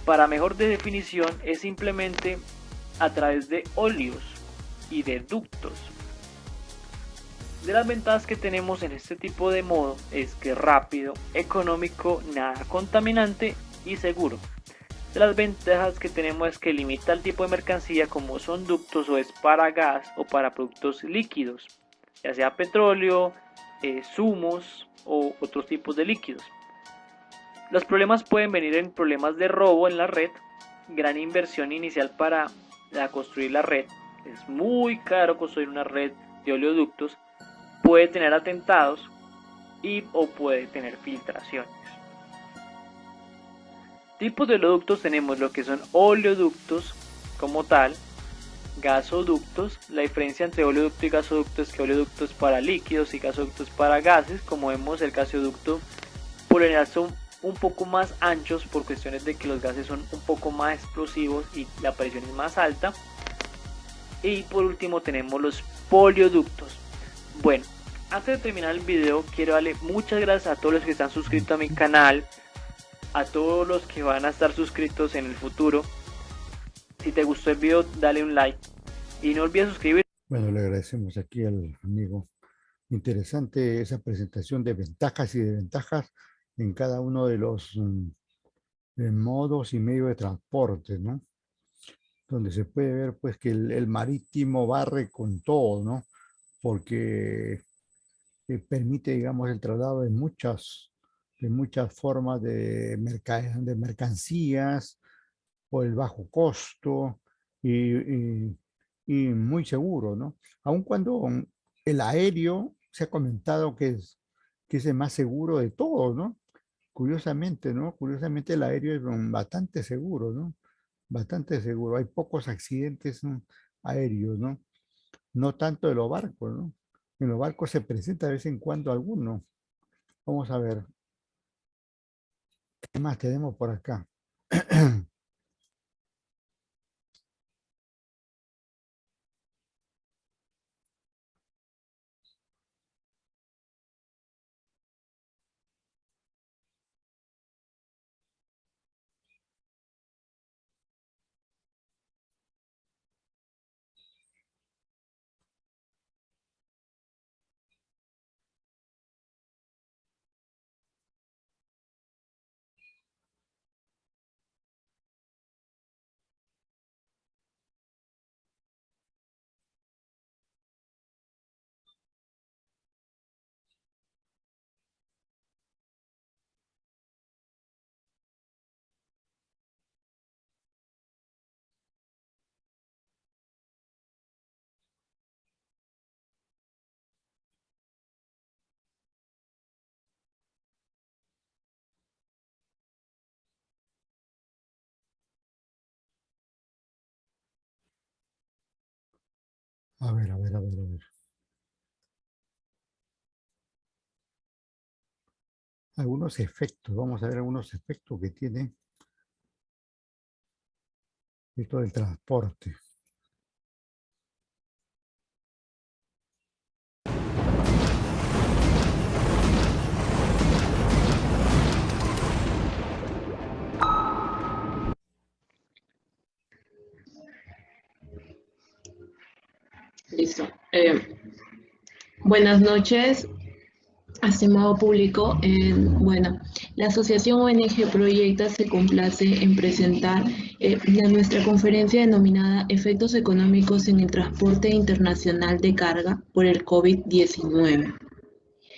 para mejor de definición, es simplemente a través de óleos y de ductos. De las ventajas que tenemos en este tipo de modo es que es rápido, económico, nada contaminante y seguro. De las ventajas que tenemos es que limita el tipo de mercancía como son ductos o es para gas o para productos líquidos, ya sea petróleo, zumos o otros tipos de líquidos. Los problemas pueden venir en problemas de robo en la red, gran inversión inicial para construir la red, es muy caro construir una red de oleoductos, puede tener atentados o puede tener filtraciones. Tipos de oleoductos tenemos lo que son oleoductos como tal, gasoductos. La diferencia entre oleoducto y gasoducto es que oleoducto es para líquidos y gasoducto es para gases. Como vemos, el gasoducto por lo general son un poco más anchos por cuestiones de que los gases son un poco más explosivos y la presión es más alta. Y por último tenemos los polioductos. Bueno, antes de terminar el video quiero darle muchas gracias a todos los que están suscritos a mi canal, a todos los que van a estar suscritos en el futuro. Si te gustó el video, dale un like y no olvides suscribirte. Bueno, le agradecemos aquí al amigo. Interesante esa presentación de ventajas y desventajas en cada uno de los modos y medios de transporte, ¿no? Donde se puede ver pues que el marítimo barre con todo, ¿no? Porque permite, digamos, el traslado de muchas formas de mercancías por el bajo costo y muy seguro, ¿no? Aun cuando el aéreo se ha comentado que es el más seguro de todos, ¿no? Curiosamente, ¿no? Curiosamente el aéreo es bastante seguro, ¿no? Bastante seguro. Hay pocos accidentes, ¿no?, aéreos, ¿no? No tanto de los barcos, ¿no? En los barcos se presenta de vez en cuando alguno. Vamos a ver, ¿qué más tenemos por acá? A ver, a ver, a ver, a ver. Algunos efectos, vamos a ver algunos efectos que tiene esto del transporte. Listo. Buenas noches, estimado público. Bueno, la Asociación ONG Proyecta se complace en presentar nuestra conferencia denominada Efectos económicos en el transporte internacional de carga por el COVID-19.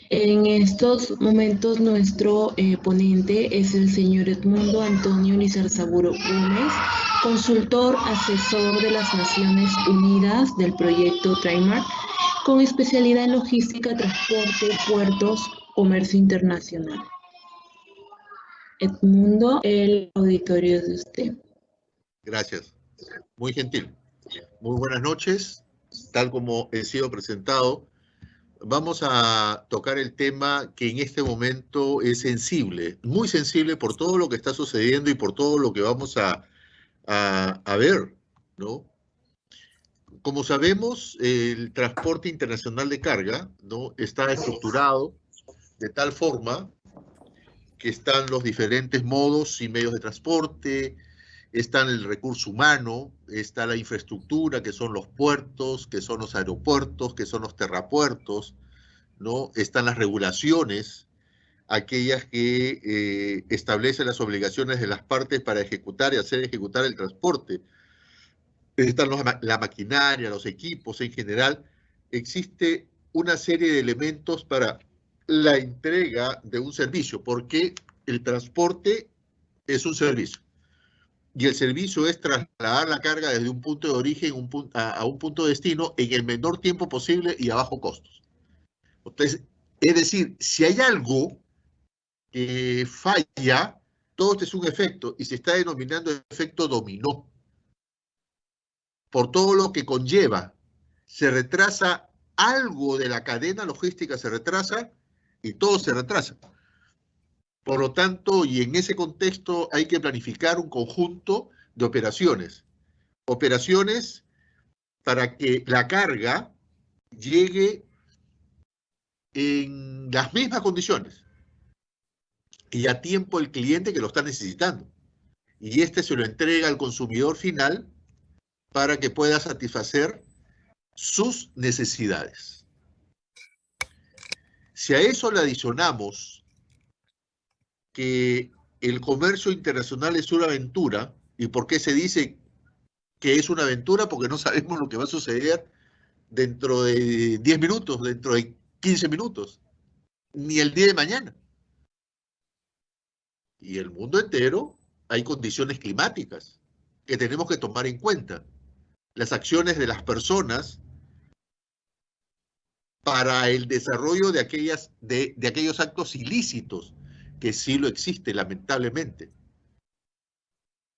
En estos momentos nuestro ponente es el señor Edmundo Antonio Lizarzaburo Gómez, consultor asesor de las Naciones Unidas del proyecto TriMark, con especialidad en logística, transporte, puertos, comercio internacional. Edmundo, el auditorio es de usted. Gracias. Muy gentil. Muy buenas noches. Tal como he sido presentado, vamos a tocar el tema que en este momento es sensible, muy sensible por todo lo que está sucediendo y por todo lo que vamos a ver, ¿no? Como sabemos, el transporte internacional de carga, ¿no?, está estructurado de tal forma que están los diferentes modos y medios de transporte, está el recurso humano, está la infraestructura, que son los puertos, que son los aeropuertos, que son los terrapuertos, ¿no? Están las regulaciones, aquellas que establecen las obligaciones de las partes para ejecutar y hacer ejecutar el transporte. Están la maquinaria, los equipos en general. Existe una serie de elementos para la entrega de un servicio, porque el transporte es un servicio. Y el servicio es trasladar la carga desde un punto de origen a un punto de destino en el menor tiempo posible y a bajo costos. Entonces, es decir, si hay algo que falla, todo esto es un efecto y se está denominando efecto dominó. Por todo lo que conlleva, se retrasa algo de la cadena logística, se retrasa y todo se retrasa. Por lo tanto, y en ese contexto hay que planificar un conjunto de operaciones. Operaciones para que la carga llegue en las mismas condiciones y a tiempo el cliente que lo está necesitando. Y este se lo entrega al consumidor final para que pueda satisfacer sus necesidades. Si a eso le adicionamos que el comercio internacional es una aventura, ¿y por qué se dice que es una aventura? Porque no sabemos lo que va a suceder dentro de 10 minutos, dentro de 15 minutos, ni el día de mañana. Y el mundo entero hay condiciones climáticas que tenemos que tomar en cuenta. Las acciones de las personas para el desarrollo de aquellos actos ilícitos, que sí lo existe, lamentablemente.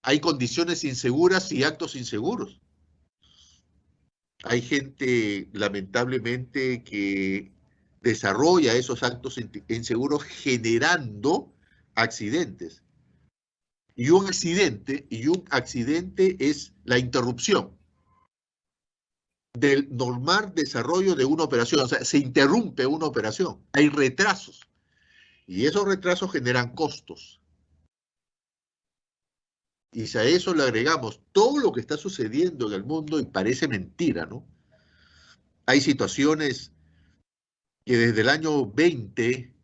Hay condiciones inseguras y actos inseguros. Hay gente, lamentablemente, que desarrolla esos actos inseguros generando accidentes. Y un accidente es la interrupción del normal desarrollo de una operación. O sea, se interrumpe una operación. Hay retrasos. Y esos retrasos generan costos. Y si a eso le agregamos todo lo que está sucediendo en el mundo, y parece mentira, ¿no? Hay situaciones que desde el año 20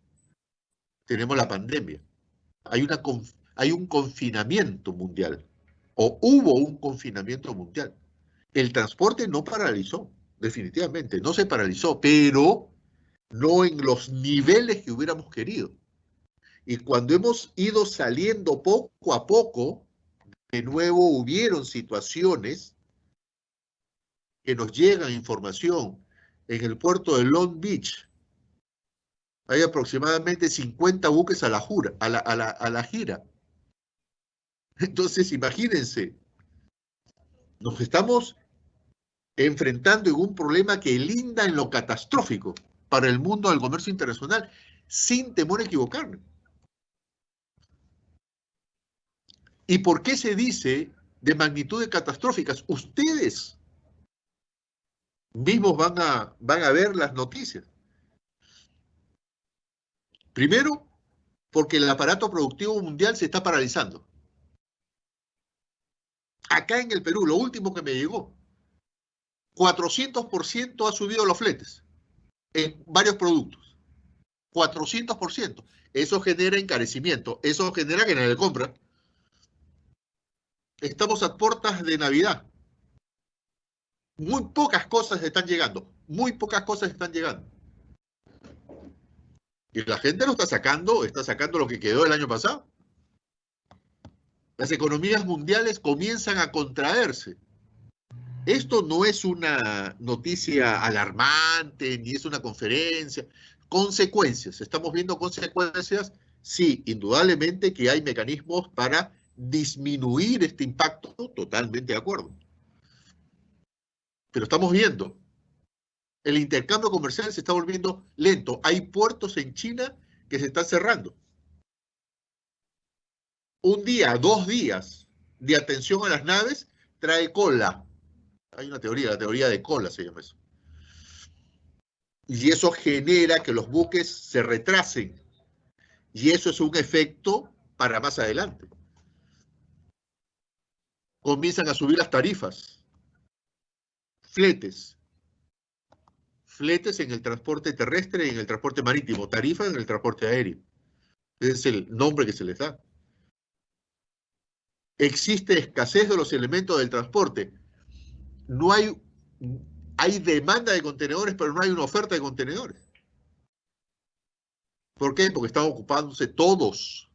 tenemos la pandemia. Hay un confinamiento mundial, o hubo un confinamiento mundial. El transporte no paralizó, definitivamente, no se paralizó, pero no en los niveles que hubiéramos querido. Y cuando hemos ido saliendo poco a poco, de nuevo hubieron situaciones que nos llegan información. En el puerto de Long Beach hay aproximadamente 50 buques a la gira. Entonces, imagínense, nos estamos enfrentando en un problema que linda en lo catastrófico para el mundo del comercio internacional, sin temor a equivocarme. ¿Y por qué se dice de magnitudes catastróficas? Ustedes mismos van a ver las noticias. Primero, porque el aparato productivo mundial se está paralizando. Acá en el Perú, lo último que me llegó, 400% ha subido los fletes en varios productos. 400%. Eso genera encarecimiento, eso genera que nadie compra. Estamos a puertas de Navidad. Muy pocas cosas están llegando, muy pocas cosas están llegando. Y la gente lo está sacando lo que quedó el año pasado. Las economías mundiales comienzan a contraerse. Esto no es una noticia alarmante, ni es una conferencia. Consecuencias, estamos viendo consecuencias. Sí, indudablemente que hay mecanismos para disminuir este impacto, totalmente de acuerdo. Pero estamos viendo, el intercambio comercial se está volviendo lento. Hay puertos en China que se están cerrando. Un día, 2 días de atención a las naves trae cola. Hay una teoría, la teoría de cola se llama eso. Y eso genera que los buques se retrasen. Y eso es un efecto para más adelante. Comienzan a subir las tarifas. Fletes. Fletes en el transporte terrestre y en el transporte marítimo. Tarifas en el transporte aéreo. Ese es el nombre que se les da. Existe escasez de los elementos del transporte. No hay demanda de contenedores, pero no hay una oferta de contenedores. ¿Por qué? Porque están ocupándose todos.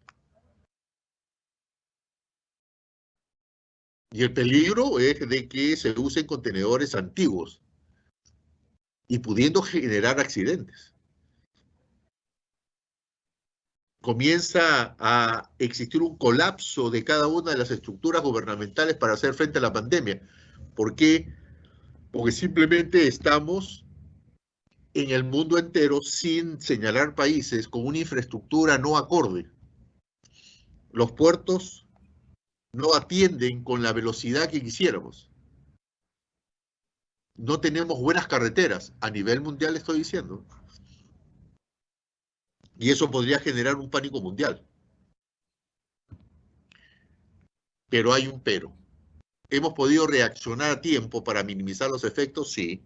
Y el peligro es de que se usen contenedores antiguos y pudiendo generar accidentes. Comienza a existir un colapso de cada una de las estructuras gubernamentales para hacer frente a la pandemia. ¿Por qué? Porque simplemente estamos en el mundo entero sin señalar países con una infraestructura no acorde. Los puertos no atienden con la velocidad que quisiéramos. No tenemos buenas carreteras, a nivel mundial estoy diciendo. Y eso podría generar un pánico mundial. Pero hay un pero. ¿Hemos podido reaccionar a tiempo para minimizar los efectos? Sí.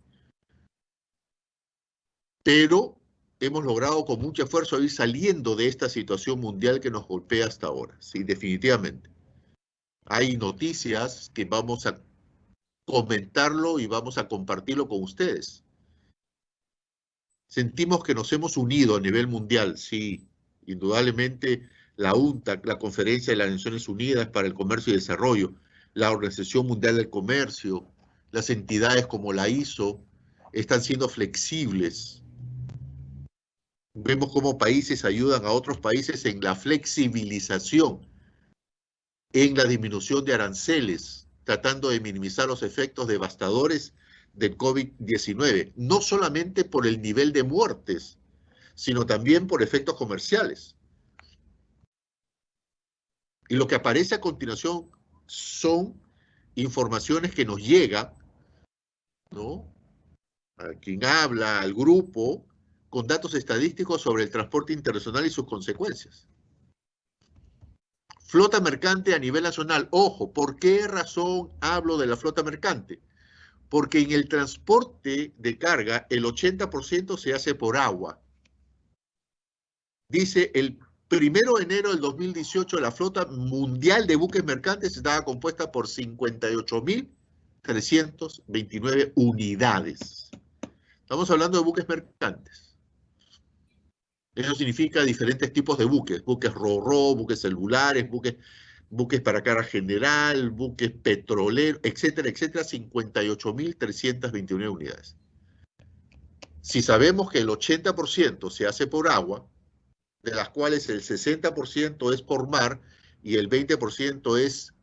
Pero hemos logrado con mucho esfuerzo ir saliendo de esta situación mundial que nos golpea hasta ahora. Sí, definitivamente. Hay noticias que vamos a comentarlo y vamos a compartirlo con ustedes. Sentimos que nos hemos unido a nivel mundial, sí. Indudablemente la UNCTAD, la Conferencia de las Naciones Unidas para el Comercio y Desarrollo, la Organización Mundial del Comercio, las entidades como la ISO, están siendo flexibles. Vemos cómo países ayudan a otros países en la flexibilización, en la disminución de aranceles, tratando de minimizar los efectos devastadores del COVID-19, no solamente por el nivel de muertes, sino también por efectos comerciales. Y lo que aparece a continuación son informaciones que nos llegan, ¿no?, a quien habla, al grupo, con datos estadísticos sobre el transporte internacional y sus consecuencias. Flota mercante a nivel nacional. Ojo, ¿por qué razón hablo de la flota mercante? Porque en el transporte de carga el 80% se hace por agua. Dice, el 1 de enero del 2018 la flota mundial de buques mercantes estaba compuesta por 58.329 unidades. Estamos hablando de buques mercantes. Eso significa diferentes tipos de buques. Buques ro-ro, buques celulares, buques para carga general, buques petroleros, etcétera, etcétera, 58.329 unidades. Si sabemos que el 80% se hace por agua, de las cuales el 60% es por mar y el 20% es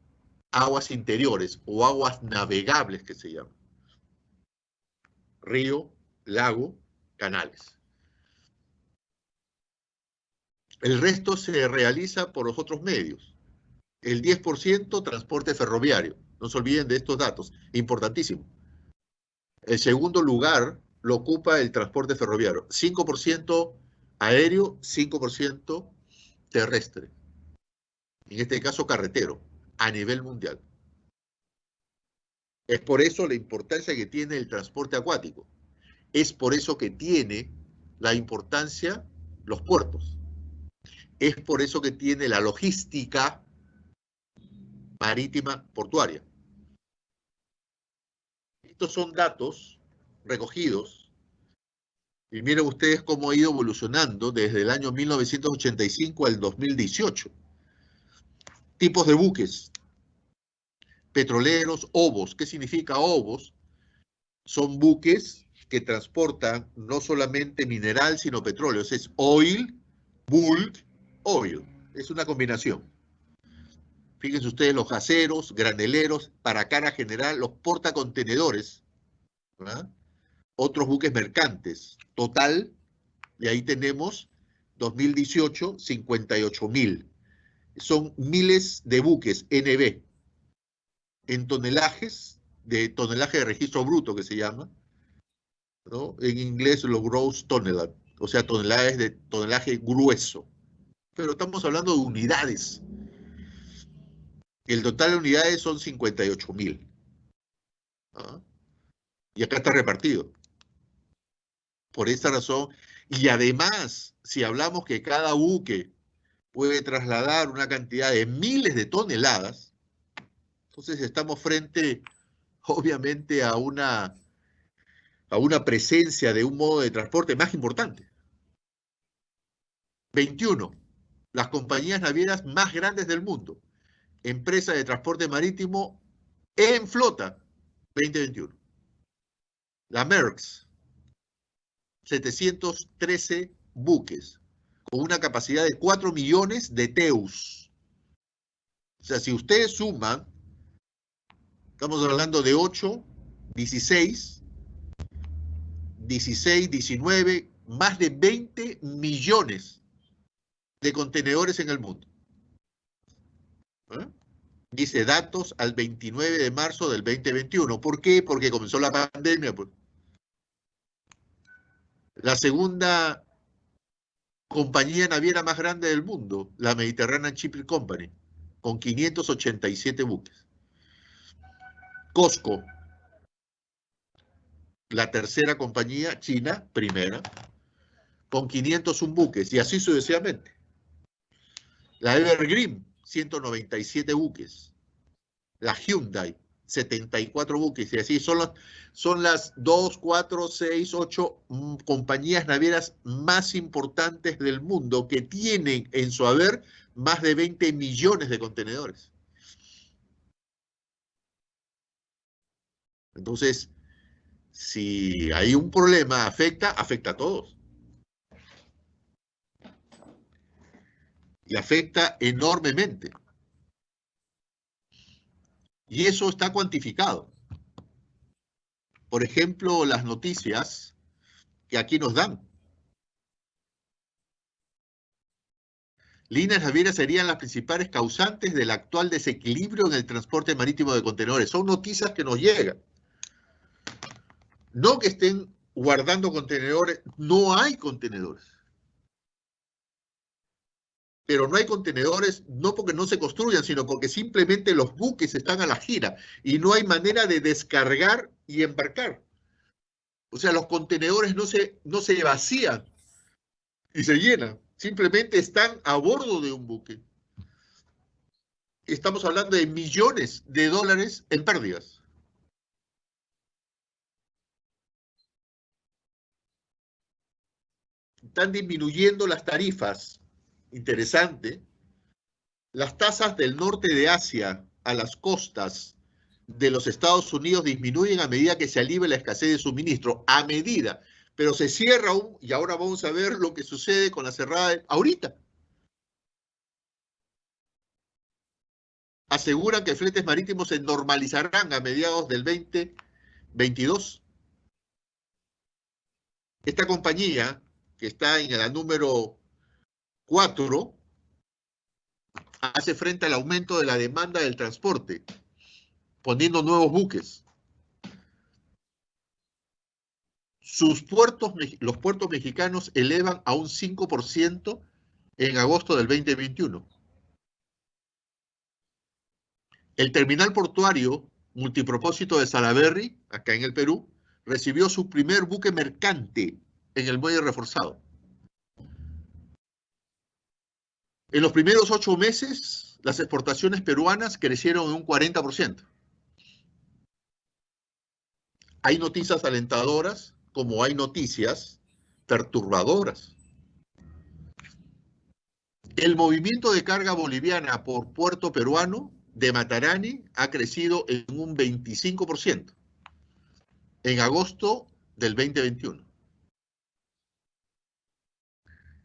aguas interiores o aguas navegables que se llaman. río, lago, canales. El resto se realiza por los otros medios. El 10% transporte ferroviario. No se olviden de estos datos, importantísimo. El segundo lugar lo ocupa el transporte ferroviario. 5% aéreo, 5% terrestre. En este caso carretero, a nivel mundial. Es por eso la importancia que tiene el transporte acuático. Es por eso que tiene la importancia los puertos. Es por eso que tiene la logística marítima portuaria. Estos son datos recogidos y miren ustedes cómo ha ido evolucionando desde el año 1985 al 2018. Tipos de buques. Petroleros, obos. ¿Qué significa obos? Son buques que transportan no solamente mineral, sino petróleo. Es oil, bulk, oil. Es una combinación. Fíjense ustedes los gaseros, graneleros, para cara general, los portacontenedores, ¿verdad? Otros buques mercantes. Total, y ahí tenemos 2018, 58.000. Son miles de buques NB en tonelajes, tonelaje de registro bruto que se llama, ¿no? En inglés los gross tonnage, o sea, tonelaje grueso. Pero estamos hablando de unidades. El total de unidades son 58.000. ¿Ah? Y acá está repartido. Por esta razón, y además, si hablamos que cada buque puede trasladar una cantidad de miles de toneladas, entonces estamos frente, obviamente, a una presencia de un modo de transporte más importante. 21. Las compañías navieras más grandes del mundo. Empresa de transporte marítimo en flota, 2021. La Maersk, 713 buques, con una capacidad de 4 millones de TEUs. O sea, si ustedes suman, estamos hablando de 8, 16, 19, más de 20 millones de contenedores en el mundo. ¿Eh? Dice datos al 29 de marzo del 2021. ¿Por qué? Porque comenzó la pandemia. Pues. La segunda compañía naviera más grande del mundo, la Mediterranean Shipping Company, con 587 buques. COSCO, la tercera compañía, China, primera, con 501 buques, y así sucesivamente. La Evergreen, 197 buques. La Hyundai, 74 buques, y así son las 2, 4, 6, 8 compañías navieras más importantes del mundo que tienen en su haber más de 20 millones de contenedores. Entonces, si hay un problema, afecta a todos. Y afecta enormemente. Y eso está cuantificado. Por ejemplo, las noticias que aquí nos dan. Líneas navieras serían las principales causantes del actual desequilibrio en el transporte marítimo de contenedores. Son noticias que nos llegan. No que estén guardando contenedores, no hay contenedores. Pero no hay contenedores no porque no se construyan, sino porque simplemente los buques están a la gira y no hay manera de descargar y embarcar. O sea, los contenedores no se vacían y se llenan, simplemente están a bordo de un buque. Estamos hablando de millones de dólares en pérdidas. Están disminuyendo las tarifas. Interesante. Las tasas del norte de Asia a las costas de los Estados Unidos disminuyen a medida que se alivia la escasez de suministro, a medida, pero se cierra aún, y ahora vamos a ver lo que sucede con la cerrada ahorita. Aseguran que fletes marítimos se normalizarán a mediados del 2022. Esta compañía, que está en la número 4, hace frente al aumento de la demanda del transporte, poniendo nuevos buques. Los puertos mexicanos elevan a un 5% en agosto del 2021. El terminal portuario multipropósito de Salaberry, acá en el Perú, recibió su primer buque mercante en el muelle reforzado. En los primeros 8 meses, las exportaciones peruanas crecieron en un 40%. Hay noticias alentadoras, como hay noticias perturbadoras. El movimiento de carga boliviana por puerto peruano de Matarani ha crecido en un 25% en agosto del 2021.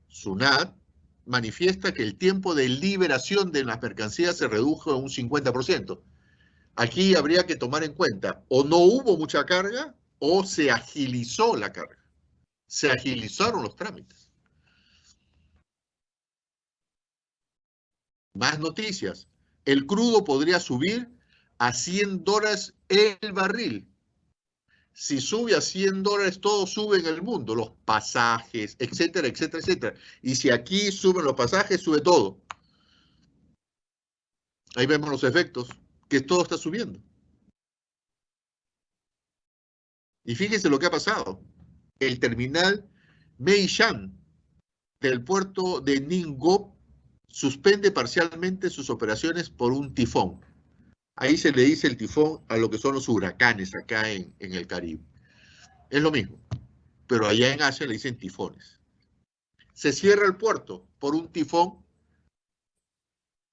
SUNAT manifiesta que el tiempo de liberación de las mercancías se redujo en un 50%. Aquí habría que tomar en cuenta, o no hubo mucha carga, o se agilizó la carga. Se agilizaron los trámites. Más noticias. El crudo podría subir a $100 el barril. Si sube a $100, todo sube en el mundo, los pasajes, etcétera, etcétera, etcétera. Y si aquí suben los pasajes, sube todo. Ahí vemos los efectos, que todo está subiendo. Y fíjense lo que ha pasado. El terminal Meishan del puerto de Ningbo suspende parcialmente sus operaciones por un tifón. Ahí se le dice el tifón a lo que son los huracanes acá en el Caribe. Es lo mismo, pero allá en Asia le dicen tifones. Se cierra el puerto por un tifón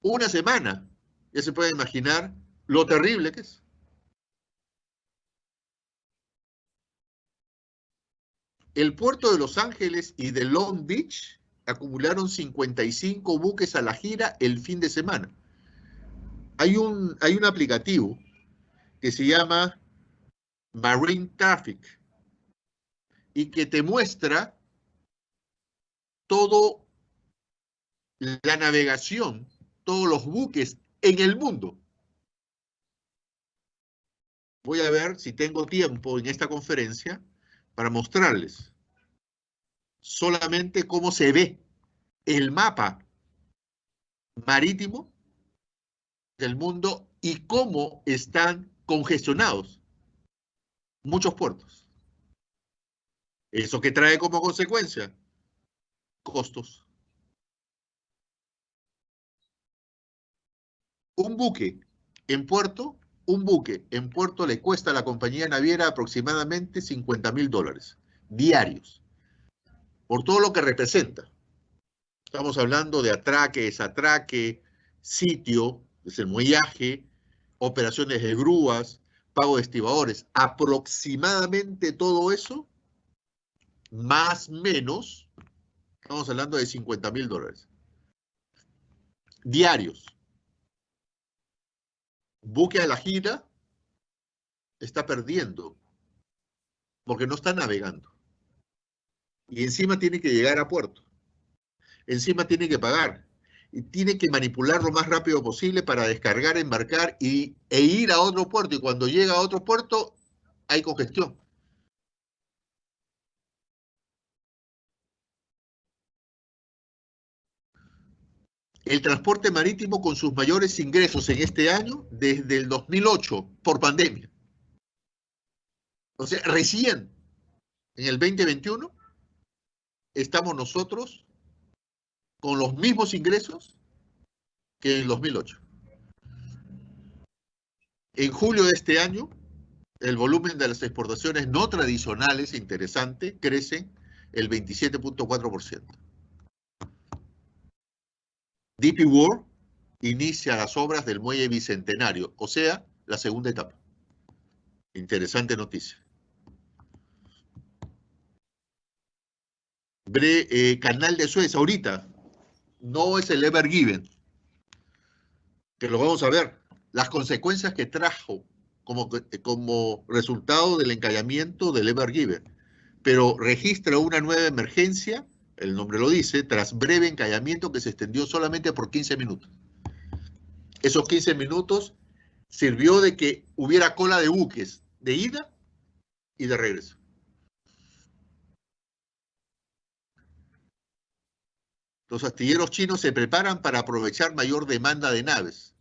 una semana. Ya se puede imaginar lo terrible que es. El puerto de Los Ángeles y de Long Beach acumularon 55 buques a la gira el fin de semana. Hay un aplicativo que se llama Marine Traffic y que te muestra todo la navegación, todos los buques en el mundo. Voy a ver si tengo tiempo en esta conferencia para mostrarles solamente cómo se ve el mapa marítimo del mundo y cómo están congestionados muchos puertos. ¿Eso qué trae como consecuencia? Costos. Un buque en puerto le cuesta a la compañía naviera aproximadamente $50,000 diarios, por todo lo que representa. Estamos hablando de atraque, desatraque, sitio, desenmuellaje, operaciones de grúas, pago de estibadores. Aproximadamente todo eso, más o menos, estamos hablando de $50,000 diarios. Buque a la gira está perdiendo porque no está navegando. Y encima tiene que llegar a puerto. Encima tiene que pagar. Y tiene que manipular lo más rápido posible para descargar, embarcar e ir a otro puerto. Y cuando llega a otro puerto, hay congestión. El transporte marítimo con sus mayores ingresos en este año desde el 2008 por pandemia. O sea, recién en el 2021 estamos nosotros con los mismos ingresos que en el 2008. En julio de este año, el volumen de las exportaciones no tradicionales, interesante, crece el 27.4%. DP World inicia las obras del muelle Bicentenario, o sea, la segunda etapa. Interesante noticia. Canal de Suez, ahorita, no es el Ever Given, que lo vamos a ver. Las consecuencias que trajo como resultado del encallamiento del Ever Given. pero registra una nueva emergencia, el nombre lo dice, tras breve encallamiento que se extendió solamente por 15 minutos. Esos 15 minutos sirvió de que hubiera cola de buques de ida y de regreso. Los astilleros chinos se preparan para aprovechar mayor demanda de naves.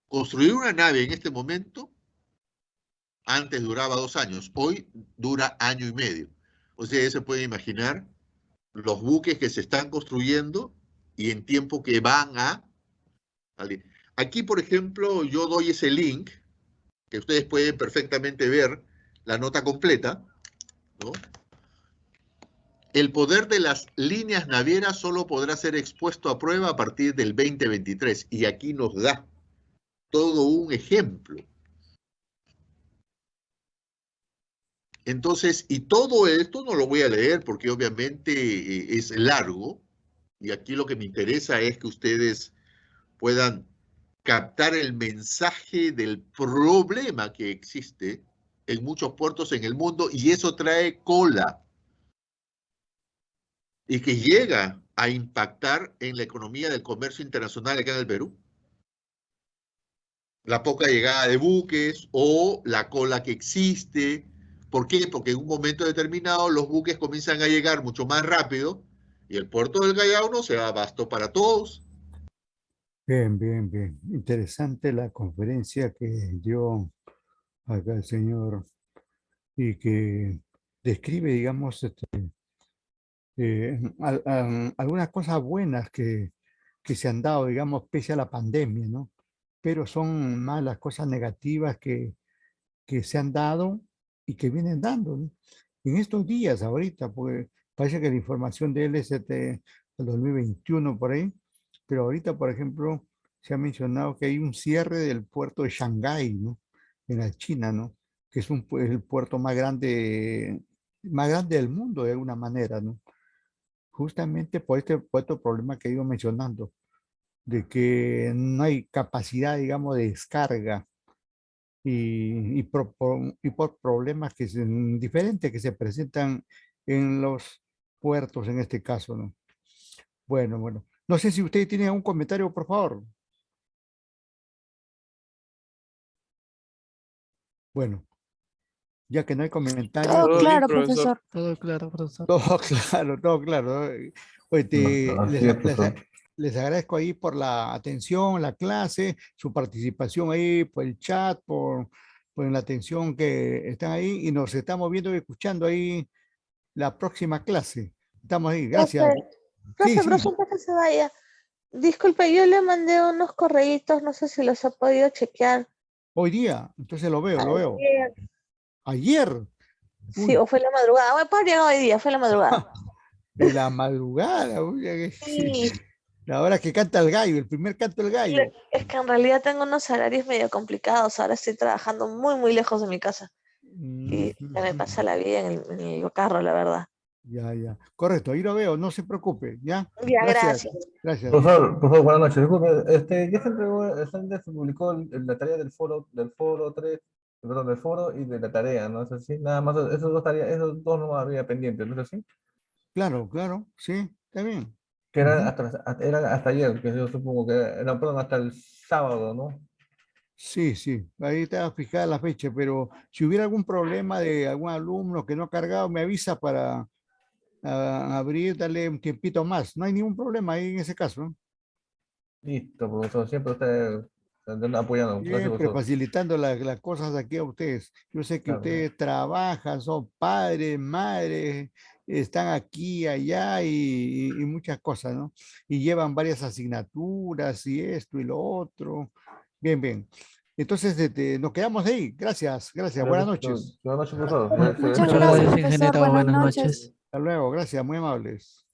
Construir una nave en este momento, antes duraba 2 años, hoy dura 1 año y medio. O sea, se puede imaginar los buques que se están construyendo y en tiempo que van a salir. Aquí, por ejemplo, yo doy ese link, que ustedes pueden perfectamente ver la nota completa, ¿no? El poder de las líneas navieras solo podrá ser expuesto a prueba a partir del 2023. Y aquí nos da todo un ejemplo. Entonces, y todo esto no lo voy a leer porque obviamente es largo. Y aquí lo que me interesa es que ustedes puedan captar el mensaje del problema que existe en muchos puertos en el mundo, y eso trae cola. Y que llega a impactar en la economía del comercio internacional acá en el Perú. La poca llegada de buques o la cola que existe. ¿Por qué? Porque en un momento determinado los buques comienzan a llegar mucho más rápido y el puerto del Callao no se da abasto para todos. Bien, bien, bien. Interesante la conferencia que dio acá el señor y que describe, digamos, algunas cosas buenas que se han dado, digamos, pese a la pandemia, ¿no? Pero son más las cosas negativas que se han dado y que vienen dando, ¿no? En estos días, ahorita, pues parece que la información de él es del 2021 por ahí, pero ahorita, por ejemplo, se ha mencionado que hay un cierre del puerto de Shanghái, ¿no? En la China, ¿no? Que es el puerto más grande del mundo, de alguna manera, ¿no? Justamente por este problema que he ido mencionando, de que no hay capacidad, digamos, de descarga y por problemas diferentes que se presentan en los puertos en este caso, ¿no? Bueno, bueno. No sé si usted tiene algún comentario, por favor. Bueno, ya que no hay comentarios, Todo Todo pues, bien, claro, profesor. profesor. Todo claro, profesor. todo claro, todo claro. Pues Así es, profesor. les agradezco ahí por la atención, la clase, su participación ahí, por el chat, por la atención que están ahí y nos estamos viendo y escuchando ahí la próxima clase. Estamos ahí, gracias. Profe, Sí, profe, sí, antes que se vaya. Disculpe, yo le mandé unos correitos, no sé si los ha podido chequear. hoy día, entonces lo veo, lo veo. Ayer. Ayer, Sí, uy, o fue la madrugada. Bueno, pues llegó hoy día, fue la madrugada. de la madrugada, uy, Sí, la hora que canta el gallo, el primer canto del gallo. es que en realidad tengo unos horarios medio complicados. Ahora estoy trabajando muy, muy lejos de mi casa. Y se me pasa la vida en el carro, la verdad. Ya, ya. Correcto, ahí lo veo, no se preocupe, ¿ya? Ya, Gracias, gracias. gracias. Profesor, buenas noches. Disculpe, ya se entregó, ya se publicó la tarea del foro 3, perdón, del foro y de la tarea, ¿no es así? Nada más, esos dos tareas, esos dos no había pendientes, ¿no es así? Claro, claro, sí, está bien. Que eran Ujú. eran hasta ayer, que yo supongo que eran, perdón, hasta el sábado, ¿no? Sí, sí, ahí está fijada la fecha, pero si hubiera algún problema de algún alumno que no ha cargado, me avisa para abrir, darle un tiempito más. No hay ningún problema ahí en ese caso, ¿no? Listo, profesor, siempre usted apoyando. Gracias, Siempre profesor. facilitando las cosas aquí a ustedes. Yo sé que Claro. ustedes trabajan, son padres, madres, están aquí, allá y muchas cosas, ¿no? Y llevan varias asignaturas y esto y lo otro. Bien, bien. Entonces, nos quedamos ahí. Gracias, gracias. Buenas noches. Buenas noches, profesor. Muchas Muchas gracias, gracias, profesor. ingeniero. Buenas Buenas noches. noches. Hasta luego. Gracias, muy amables.